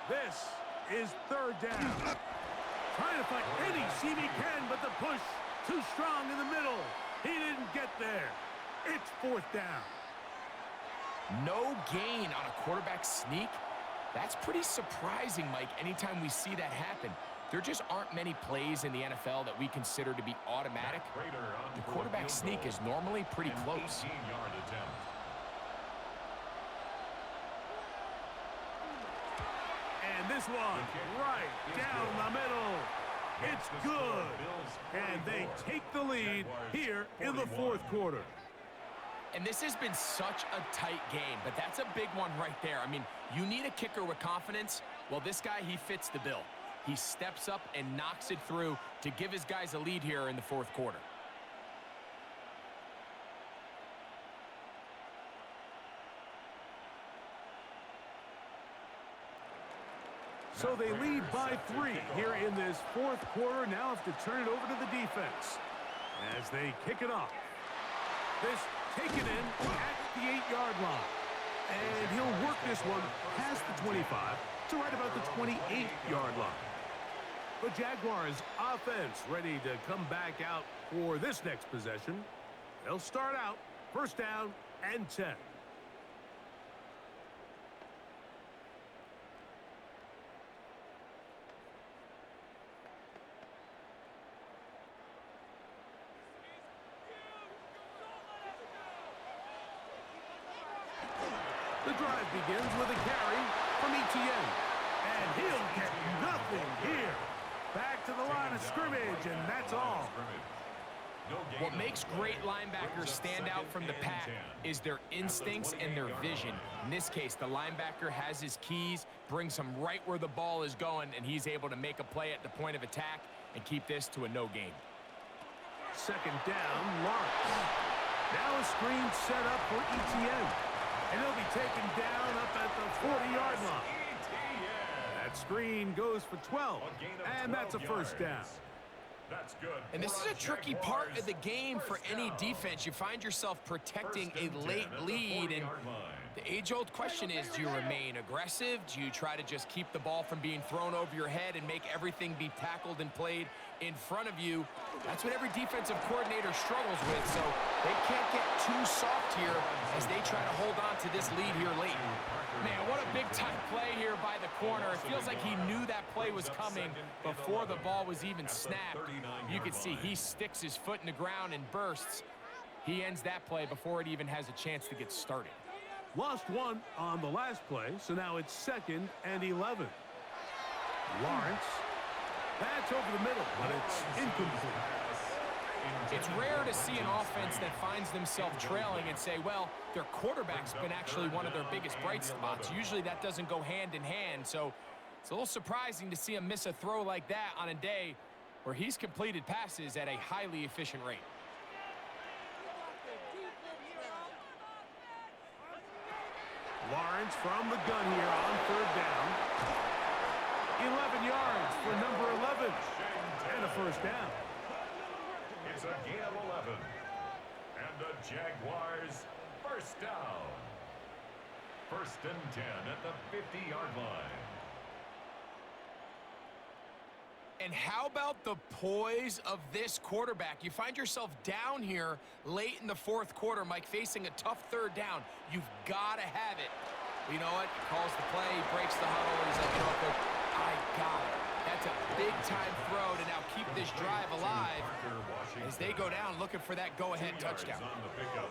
S1: This is third down. Trying to find any seam he can, but the push too strong in the middle. He didn't get there. It's fourth down.
S2: No gain on a quarterback sneak. That's pretty surprising, Mike, anytime we see that happen. There just aren't many plays in the NFL that we consider to be automatic. The quarterback sneak is normally pretty close.
S1: And this one right down the middle. It's good. And they take the lead here in the fourth quarter.
S2: And this has been such a tight game, but that's a big one right there. I mean, you need a kicker with confidence. Well, this guy, he fits the bill. He steps up and knocks it through to give his guys a lead here in the fourth quarter.
S1: So they lead by 3 here in this fourth quarter. Now have to turn it over to the defense as they kick it off. This taken in at the 8-yard line. And he'll work this one past the 25 to right about the 28-yard line. The Jaguars offense ready to come back out for this next possession. They'll start out first down and 10. The drive begins with a carry from Etienne. And he'll get nothing here. Back to the line of scrimmage, and that's all.
S2: What makes great linebackers stand out from the pack is their instincts and their vision. In this case, the linebacker has his keys, brings him right where the ball is going, and he's able to make a play at the point of attack and keep this to a no gain.
S1: Second down, Lawrence. Now a screen set up for Etienne. And he'll be taken down up at the 40-yard line. That screen goes for 12, and that's a first down.
S3: That's good.
S2: And this is a tricky part of the game for any defense. You find yourself protecting a late lead, and the age-old question is, do you remain aggressive? Do you try to just keep the ball from being thrown over your head and make everything be tackled and played in front of you? That's what every defensive coordinator struggles with, so they can't get too soft here as they try to hold on to this lead here late. Man, what a big-time play here by the corner. It feels like he knew that play was coming before the ball was even snapped. You can see he sticks his foot in the ground and bursts. He ends that play before it even has a chance to get started.
S1: Lost one on the last play, so now it's 2nd and 11. Lawrence. That's over the middle, but it's incomplete.
S2: It's rare to see an offense that finds themselves trailing and say, well, their quarterback's been actually one of their biggest bright spots. Usually that doesn't go hand in hand, so it's a little surprising to see him miss a throw like that on a day where he's completed passes at a highly efficient rate.
S1: Lawrence from the gun here on third down. 11 yards for number 11. And a first down.
S3: It's a gain of 11. And the Jaguars first down. 1st and 10 at the 50-yard line.
S2: And how about the poise of this quarterback? You find yourself down here late in the fourth quarter, Mike, facing a tough third down. You've got to have it. You know what? He calls the play, he breaks the huddle, and he's like, you know what, I got it. That's a big-time throw to now keep this drive alive as they go down looking for that go-ahead touchdown.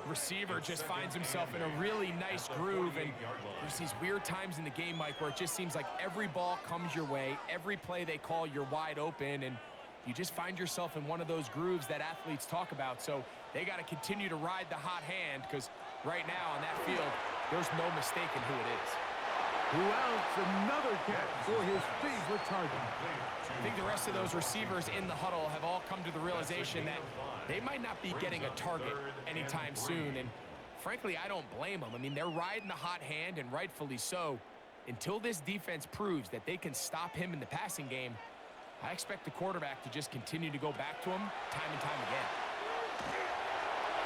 S2: Receiver just finds himself in a really nice groove, and there's these weird times in the game, Mike, where it just seems like every ball comes your way, every play they call, you're wide open, and you just find yourself in one of those grooves that athletes talk about. So they got to continue to ride the hot hand, because right now on that field, there's no mistaking who it is.
S1: Who else? Another catch for his favorite target.
S2: I think the rest of those receivers in the huddle have all come to the realization that they might not be getting a target anytime soon, and frankly, I don't blame them. I mean, they're riding the hot hand, and rightfully so. Until this defense proves that they can stop him in the passing game, I expect the quarterback to just continue to go back to him time and time again.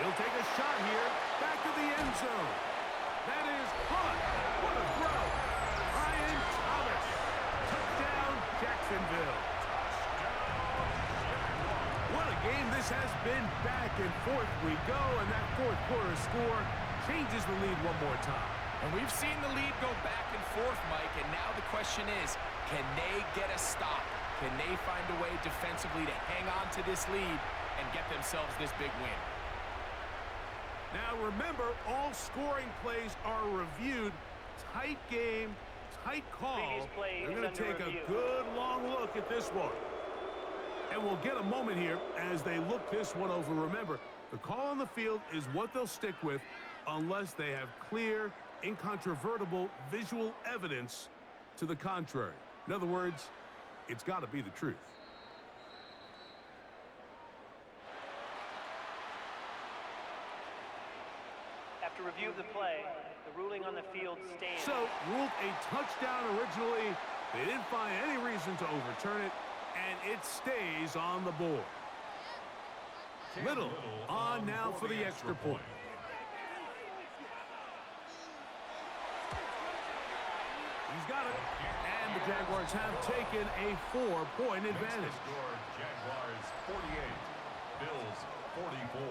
S1: He'll take a shot here. Back to the end zone. That is caught. What a throw. Ryan Thomas. Touchdown, Jacksonville. What a game this has been. Back and forth we go, and that fourth quarter score changes the lead one more time.
S2: And we've seen the lead go back and forth, Mike, and now the question is, can they get a stop? Can they find a way defensively to hang on to this lead and get themselves this big win?
S1: Now remember, all scoring plays are reviewed. Tight game, tight call. They're going to take a good long look at this one. And we'll get a moment here as they look this one over. Remember, the call on the field is what they'll stick with unless they have clear, incontrovertible visual evidence to the contrary. In other words, it's got to be the truth.
S5: After review of the play, the ruling on the field stands.
S1: So, ruled a touchdown originally. They didn't find any reason to overturn it, and it stays on the board. Little on now for the extra point. He's got it. And the Jaguars have taken a 4-point advantage.
S3: Jaguars 48, Bills 44.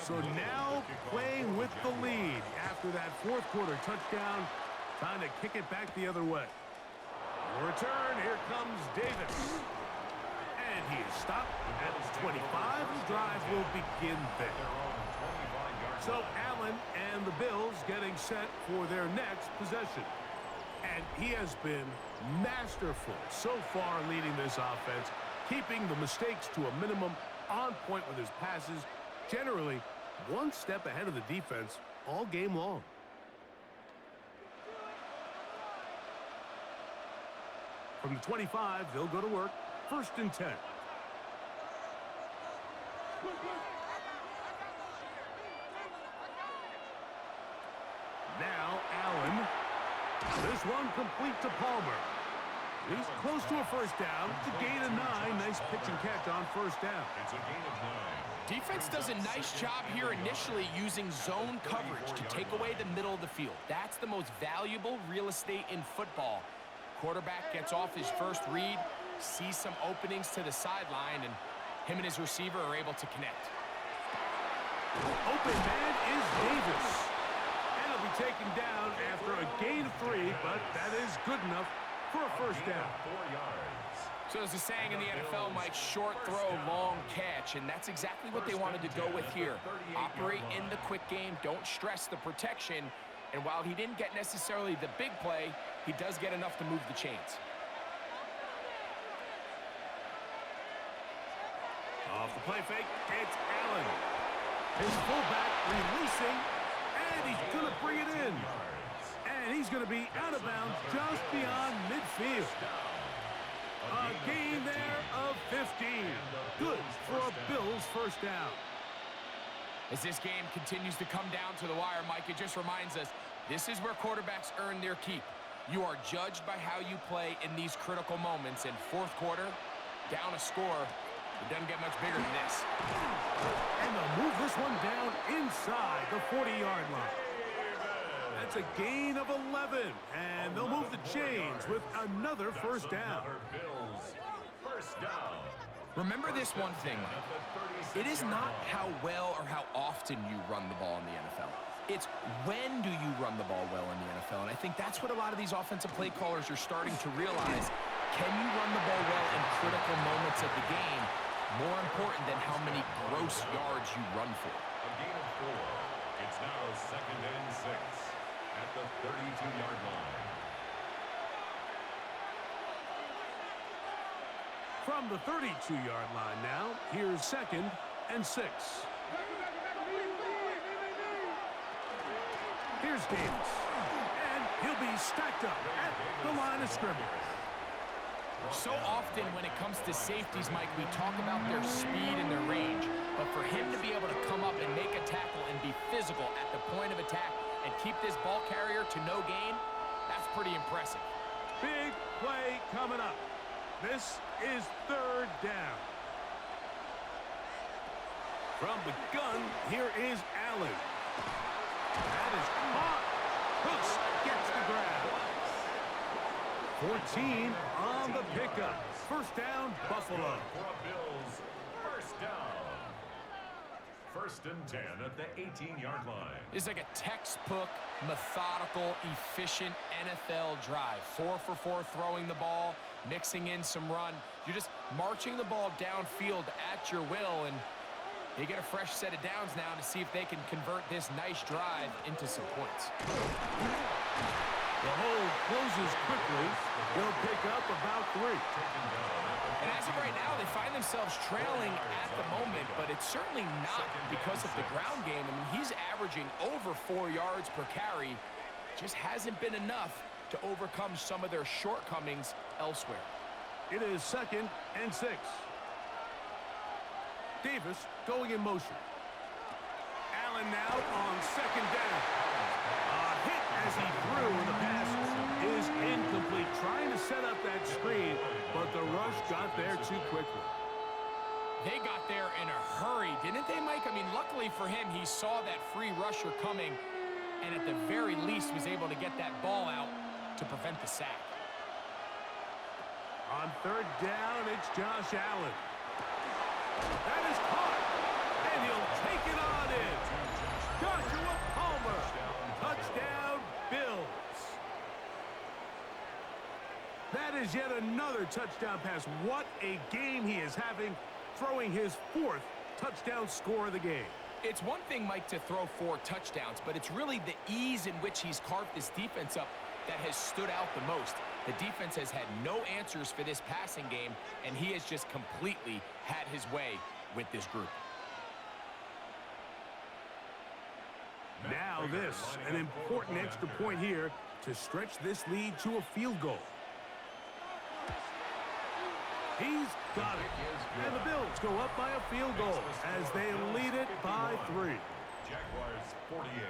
S1: So now playing with the lead after that fourth quarter touchdown. Time to kick it back the other way. Return, here comes Davis. And he is stopped at 25. The drive will begin there. So Allen and the Bills getting set for their next possession. And he has been masterful so far leading this offense, keeping the mistakes to a minimum, on point with his passes, generally one step ahead of the defense all game long. From the 25, they'll go to work. 1st and 10. Now Allen. This one complete to Palmer. He's close to a first down. It's a gain of 9. Nice pitch and catch on first down.
S3: It's a gain of 9.
S2: Defense does a nice job here initially using zone coverage to take away the middle of the field. That's the most valuable real estate in football. Quarterback gets off his first read, sees some openings to the sideline, and him and his receiver are able to connect.
S1: Open man is Davis. And he'll be taken down after a gain of 3, but that is good enough for a first down.
S3: 4 yards.
S2: So there's a saying in the NFL, Mike, short throw, long catch, and that's exactly what they wanted to go with here. Operate in the quick game, don't stress the protection, and while he didn't get necessarily the big play, he does get enough to move the chains.
S1: Off the play fake, it's Allen. His fullback releasing, and he's going to bring it in. And he's going to be out of bounds just beyond midfield. A gain there of 15. Good for a Bills first down.
S2: As this game continues to come down to the wire, Mike, it just reminds us, this is where quarterbacks earn their keep. You are judged by how you play in these critical moments. In fourth quarter, down a score, it doesn't get much bigger than this.
S1: And they'll move this one down inside the 40-yard line. That's a gain of 11, and they'll move the chains with another first down.
S2: Remember this one thing, it is not how well or how often you run the ball in the NFL. It's when do you run the ball well in the NFL, and I think that's what a lot of these offensive play callers are starting to realize. Can you run the ball well in critical moments of the game, more important than how many gross yards you run for?
S3: A gain of 4. It's now 2nd and 6 at the 32-yard line.
S1: From the 32-yard line now, here's 2nd and 6. Here's Davis. And he'll be stacked up at the line of scrimmage.
S2: So often when it comes to safeties, Mike, we talk about their speed and their range. But for him to be able to come up and make a tackle and be physical at the point of attack and keep this ball carrier to no gain, that's pretty impressive.
S1: Big play coming up. This is 3rd down. From the gun, here is Allen. That is caught. Hooks gets the grab. 14 on the pickup. 1st down, Buffalo.
S3: Bills, 1st down. 1st and 10 at the 18-yard line.
S2: It's like a textbook, methodical, efficient NFL drive. 4 for 4 throwing the ball, mixing in some run. You're just marching the ball downfield at your will, and they get a fresh set of downs now to see if they can convert this nice drive into some points.
S1: The hole closes quickly. They'll pick up about 3.
S2: And as of right now, they find themselves trailing at the moment, but it's certainly not because of the ground game. I mean, he's averaging over 4 yards per carry. Just hasn't been enough to overcome some of their shortcomings elsewhere.
S1: It is 2nd and 6. Davis going in motion. Allen now on 2nd down. A hit as he threw, and the pass is incomplete. Trying to set up that screen, but the rush got there too quickly.
S2: They got there in a hurry, didn't they, Mike? I mean, luckily for him, he saw that free rusher coming, and at the very least was able to get that ball out to prevent the sack.
S1: On 3rd down, it's Josh Allen. That is caught, and he'll take it on in. Joshua Palmer, touchdown, Bills. That is yet another touchdown pass. What a game he is having, throwing his 4th touchdown score of the game.
S2: It's one thing, Mike, to throw 4 touchdowns, but it's really the ease in which he's carved this defense up that has stood out the most. The defense has had no answers for this passing game, and he has just completely had his way with this group.
S1: Now this, an important extra point here to stretch this lead to a field goal. He's got it. And the Bills go up by a field goal as they lead it by 3.
S3: Jaguars 48.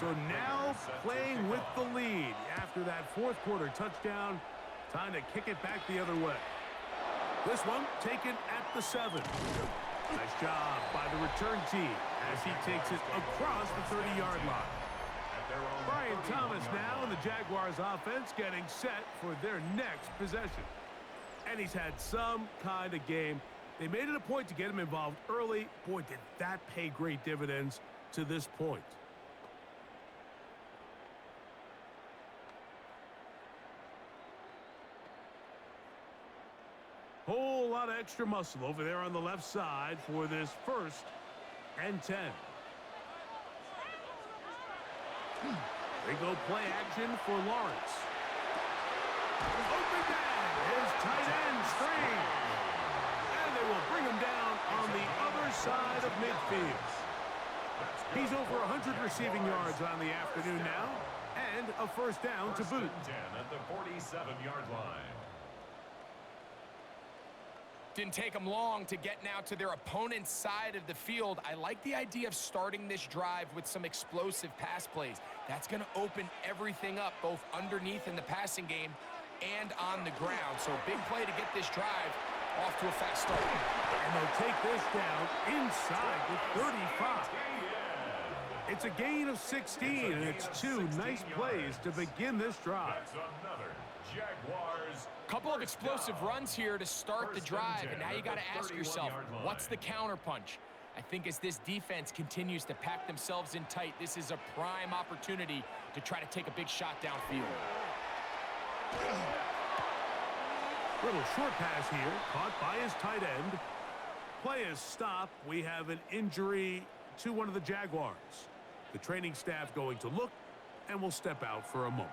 S1: So now playing with the lead after that 4th quarter touchdown. Time to kick it back the other way. This one taken at the 7. Nice job by the return team as he takes it across the 30-yard line. Brian Thomas now in the Jaguars offense getting set for their next possession. And he's had some kind of game. They made it a point to get him involved early. Boy, did that pay great dividends to this point. Whole lot of extra muscle over there on the left side for this 1st and 10. They go play action for Lawrence. Open man, his tight end screen. And they will bring him down on the other side of midfield. He's over 100 receiving yards on the afternoon now, and a 1st down to boot.
S3: 10 at the 47-yard line.
S2: Didn't take them long to get now to their opponent's side of the field. I like the idea of starting this drive with some explosive pass plays. That's going to open everything up, both underneath in the passing game and on the ground. So big play to get this drive off to a fast start.
S1: And they'll take this down inside the 35. It's a gain of 16, and it's 2 nice plays to begin this drive.
S3: That's another Jaguars.
S2: Couple of explosive runs here to start the drive, and now you got to ask yourself, what's the counterpunch? I think as this defense continues to pack themselves in tight, this is a prime opportunity to try to take a big shot downfield.
S1: Little short pass here, caught by his tight end. Play is stopped. We have an injury to one of the Jaguars. The training staff going to look and will step out for a moment.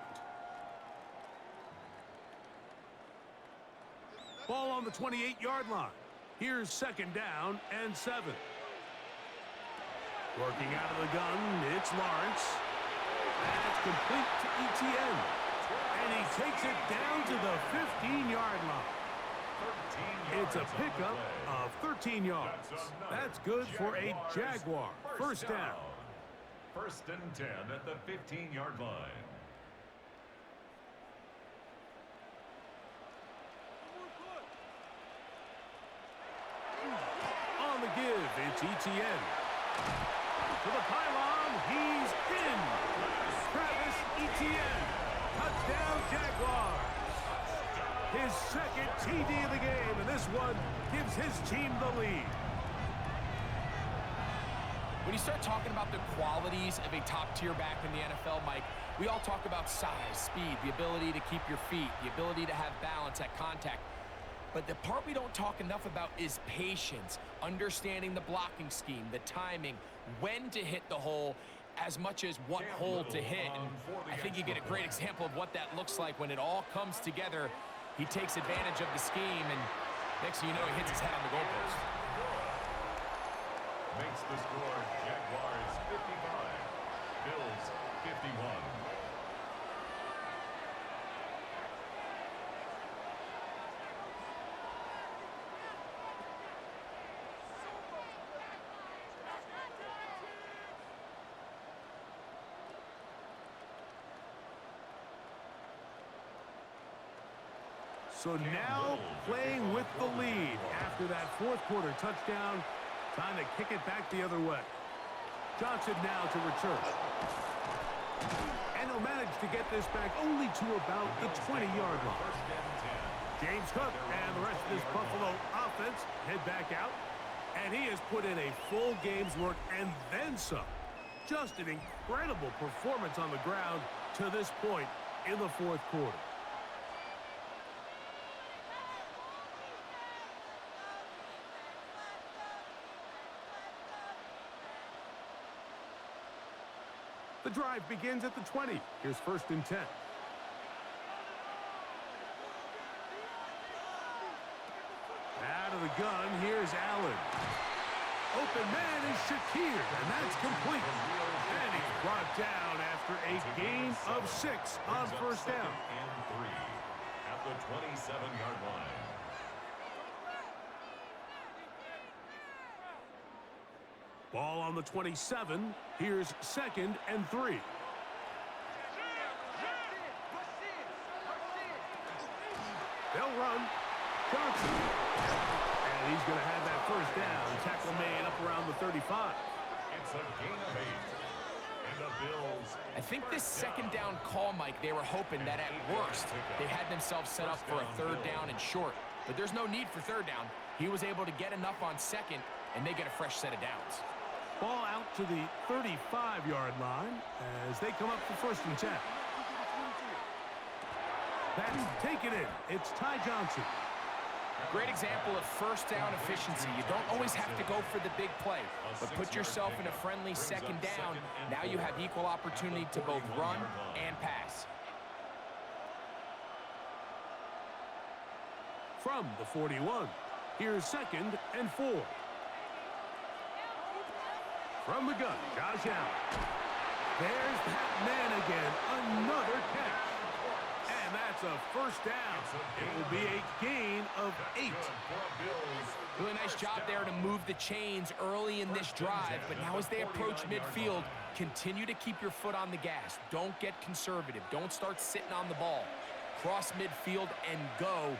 S1: Ball on the 28-yard line. Here's 2nd down and 7. Working out of the gun, it's Lawrence. That's complete to Etienne. And he takes it down to the 15-yard line. It's a pickup of 13 yards. That's good for a Jaguar. First down.
S3: 1st and 10 at the 15-yard line.
S1: On the give, it's Etienne. To the pylon, he's in. Travis Etienne. Touchdown, Jaguars. His 2nd TD of the game, and this one gives his team the lead.
S2: When you start talking about the qualities of a top-tier back in the NFL, Mike, we all talk about size, speed, the ability to keep your feet, the ability to have balance at contact. But the part we don't talk enough about is patience, understanding the blocking scheme, the timing, when to hit the hole, as much as what hole to hit. And I think you get a great example of what that looks like when it all comes together. He takes advantage of the scheme, and next thing you know, he hits his head on the goalpost.
S3: Makes the score Jaguars 55, Bills 51.
S1: So now playing with the lead after that 4th quarter touchdown. Time to kick it back the other way. Johnson now to return. And he'll manage to get this back only to about the 20-yard line. James Cook and the rest of this Buffalo offense head back out. And he has put in a full game's work and then some. Just an incredible performance on the ground to this point in the 4th quarter. The drive begins at the 20. Here's 1st and 10. Out of the gun, here's Allen. Open man is Shakir, and that's complete. And he's brought down after a gain of 6 on 1st down.
S3: And 3 at the 27-yard line.
S1: Ball on the 27. Here's 2nd and 3. They'll run. Johnson. And he's going to have that 1st down. Tackle made up around the 35.
S3: It's a gain of 8. And the Bills.
S2: I think this 2nd down call, Mike, they were hoping that at worst they had themselves set up for a 3rd down and short. But there's no need for 3rd down. He was able to get enough on 2nd, and they get a fresh set of downs.
S1: Ball out to the 35-yard line as they come up for 1st and 10. That's taken in. It's Ty Johnson.
S2: Great example of 1st down efficiency. You don't always have to go for the big play, but put yourself in a friendly 2nd down. Now you have equal opportunity to both run and pass.
S1: From the 41, here's 2nd and 4. From the gun, Josh Allen. There's that man again. Another catch. And that's a 1st down. It will be a gain of 8.
S2: Really nice job there to move the chains early in this drive. But now as they approach midfield, continue to keep your foot on the gas. Don't get conservative. Don't start sitting on the ball. Cross midfield and go.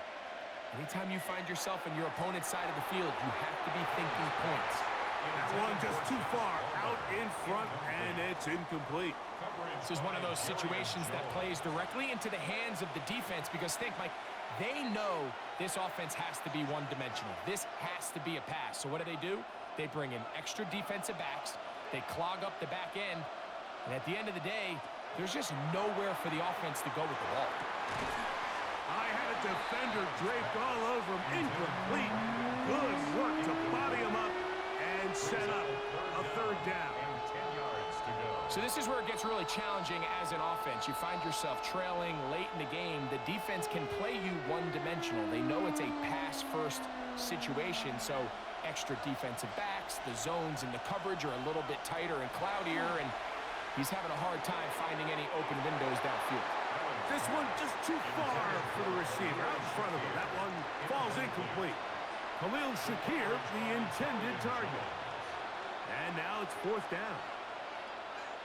S2: Anytime you find yourself on your opponent's side of the field, you have to be thinking points.
S1: That one just too far out in front, and it's incomplete.
S2: This is one of those situations that plays directly into the hands of the defense because think, Mike, they know this offense has to be one-dimensional. This has to be a pass. So what do? They bring in extra defensive backs. They clog up the back end. And at the end of the day, there's just nowhere for the offense to go with the ball.
S1: I had a defender draped all over him. Incomplete. Good work to body him up and set up a third down.
S2: So this is where it gets really challenging as an offense. You find yourself trailing late in the game. The defense can play you one-dimensional. They know it's a pass-first situation, so extra defensive backs, the zones and the coverage are a little bit tighter and cloudier, and he's having a hard time finding any open windows downfield.
S1: This one just too far for the receiver out in front of him. That one falls incomplete. Khalil Shakir, the intended target. And now it's fourth down.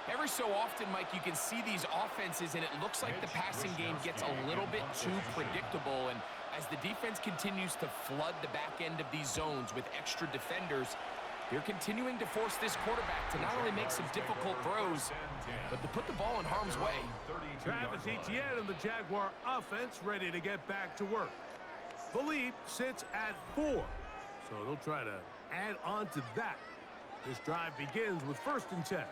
S2: Every so often, Mike, you can see these offenses, and it looks like the passing game gets a little bit too predictable. And as the defense continues to flood the back end of these zones with extra defenders, they're continuing to force this quarterback to not only make some difficult throws, but to put the ball in harm's way.
S1: Travis Etienne and the Jaguar offense ready to get back to work. The lead sits at 4, so they'll try to add on to that. This drive begins with 1st and 10.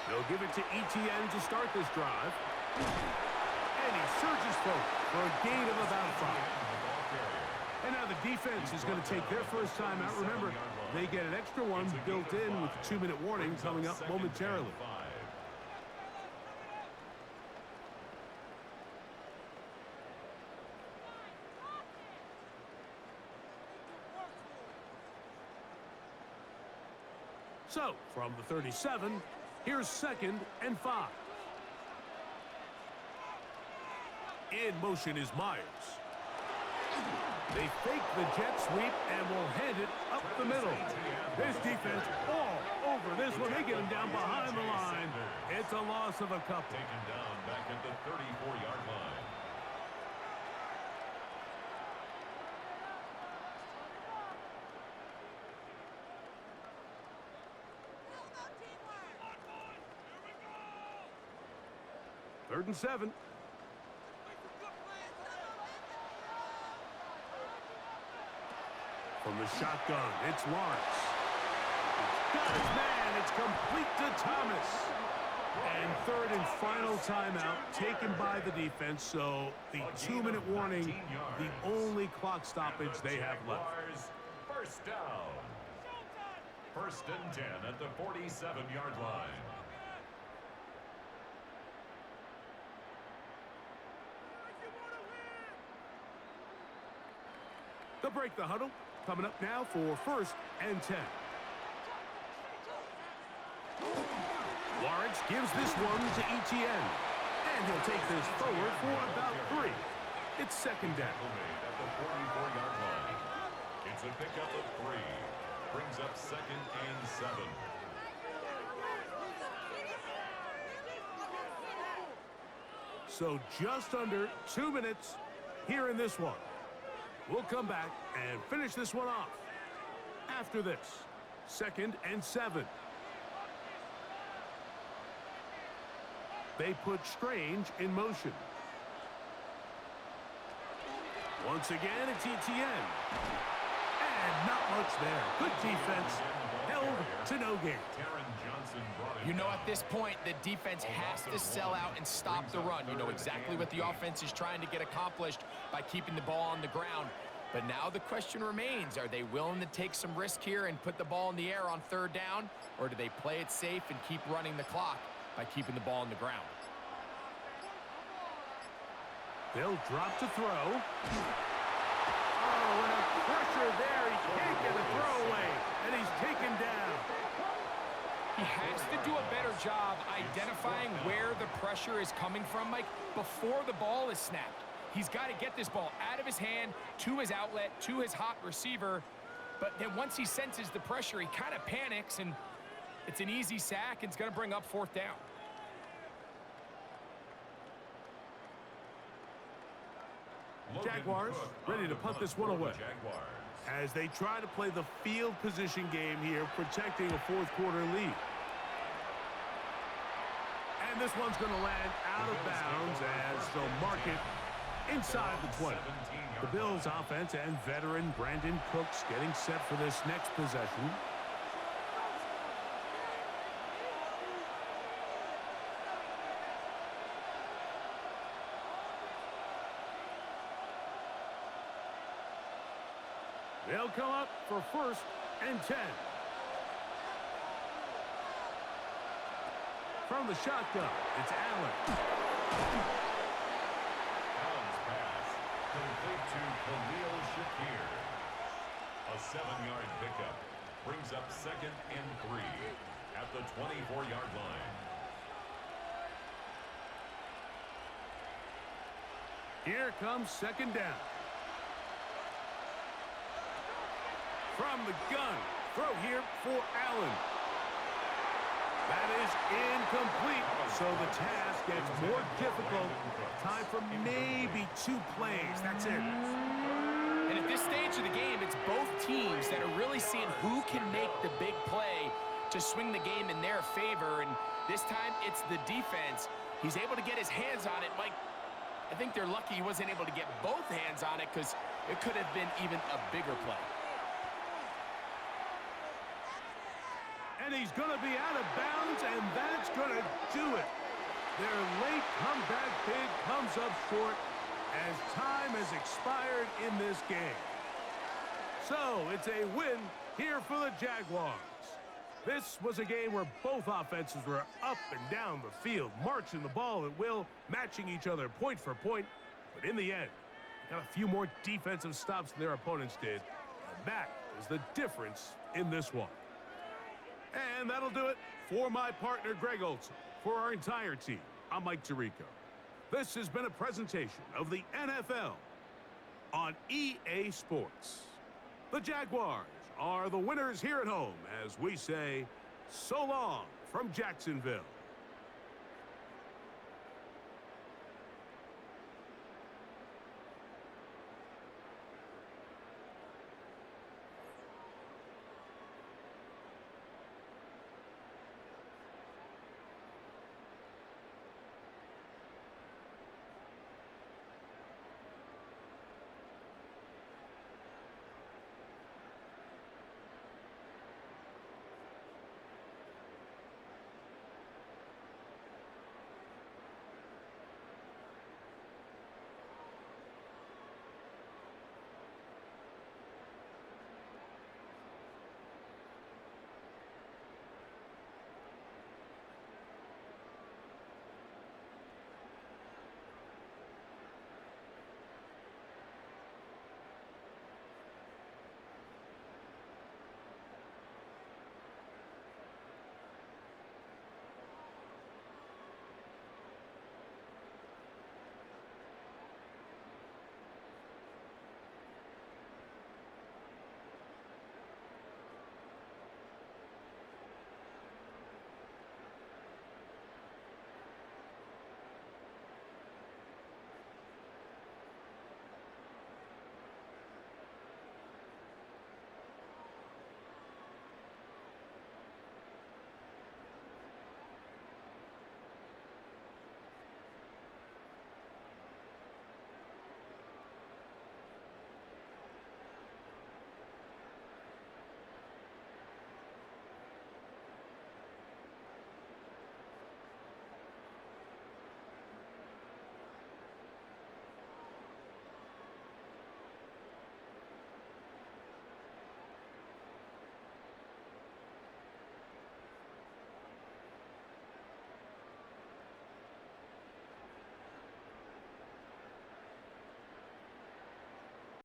S1: They'll give it to Etienne to start this drive. And he surges forward for a gain of about 5. And now the defense is going to take their first time out. Remember, they get an extra one built in with the 2-minute warning coming up momentarily. So, from the 37, here's 2nd and 5. In motion is Myers. They fake the jet sweep and will hand it up the middle. This defense all over this one. They get him down behind the line. It's a loss of a couple.
S3: Taken down back at the 34-yard line.
S1: Third and 7. From the shotgun, it's Lawrence. He's got his man. It's complete to Thomas. And 3rd and final timeout taken by the defense. So the 2-minute warning, the only clock stoppage they have left.
S3: First down. 1st and 10 at the 47-yard line.
S1: They'll break the huddle. Coming up now for 1st and 10. Lawrence gives this one to Etienne. And he'll take this forward for about 3. It's 2nd down.
S3: At the 44-yard line. It's a pickup of 3. Brings up 2nd and 7.
S1: So just under 2 minutes here in this one. We'll come back and finish this one off. After this, 2nd and 7. They put Strange in motion. Once again, it's Etienne. And not much there. Good defense. Held to no gain.
S2: You know, at this point, the defense has to sell out and stop the run. You know exactly what the offense is trying to get accomplished by keeping the ball on the ground. But now the question remains, are they willing to take some risk here and put the ball in the air on 3rd down? Or do they play it safe and keep running the clock by keeping the ball on the ground?
S1: They'll drop to throw. Oh, and a pressure there. He can't get a throw away. And he's taken down.
S2: He has to do a better job identifying where the pressure is coming from, Mike, before the ball is snapped. He's got to get this ball out of his hand, to his outlet, to his hot receiver. But then once he senses the pressure, he kind of panics, and it's an easy sack, and it's going to bring up 4th down.
S1: Jaguars ready to punt this one away. as they try to play the field position game here, protecting a fourth-quarter lead. And this one's going to land out of bounds as they'll mark it inside the 20. The Bills offense and veteran Brandon Cooks getting set for this next possession. They'll come up for 1st and 10. From the shotgun, it's Allen.
S3: Allen's pass complete to Khalil Shakir. A 7-yard pickup brings up 2nd and 3 at the 24-yard line.
S1: Here comes 2nd down. From the gun, throw here for Allen. That is incomplete, so the task gets more difficult. Time for maybe 2 plays. That's it.
S2: And at this stage of the game, it's both teams that are really seeing who can make the big play to swing the game in their favor. And this time, it's the defense. He's able to get his hands on it. Mike, I think they're lucky he wasn't able to get both hands on it because it could have been even a bigger play.
S1: And he's going to be out of bounds, and that's going to do it. Their late comeback bid comes up short as time has expired in this game. So it's a win here for the Jaguars. This was a game where both offenses were up and down the field, marching the ball at will, matching each other point for point. But in the end, they got a few more defensive stops than their opponents did. And that is the difference in this one. And that'll do it for my partner, Greg Olson. For our entire team, I'm Mike Tirico. This has been a presentation of the NFL on EA Sports. The Jaguars are the winners here at home as we say so long from Jacksonville.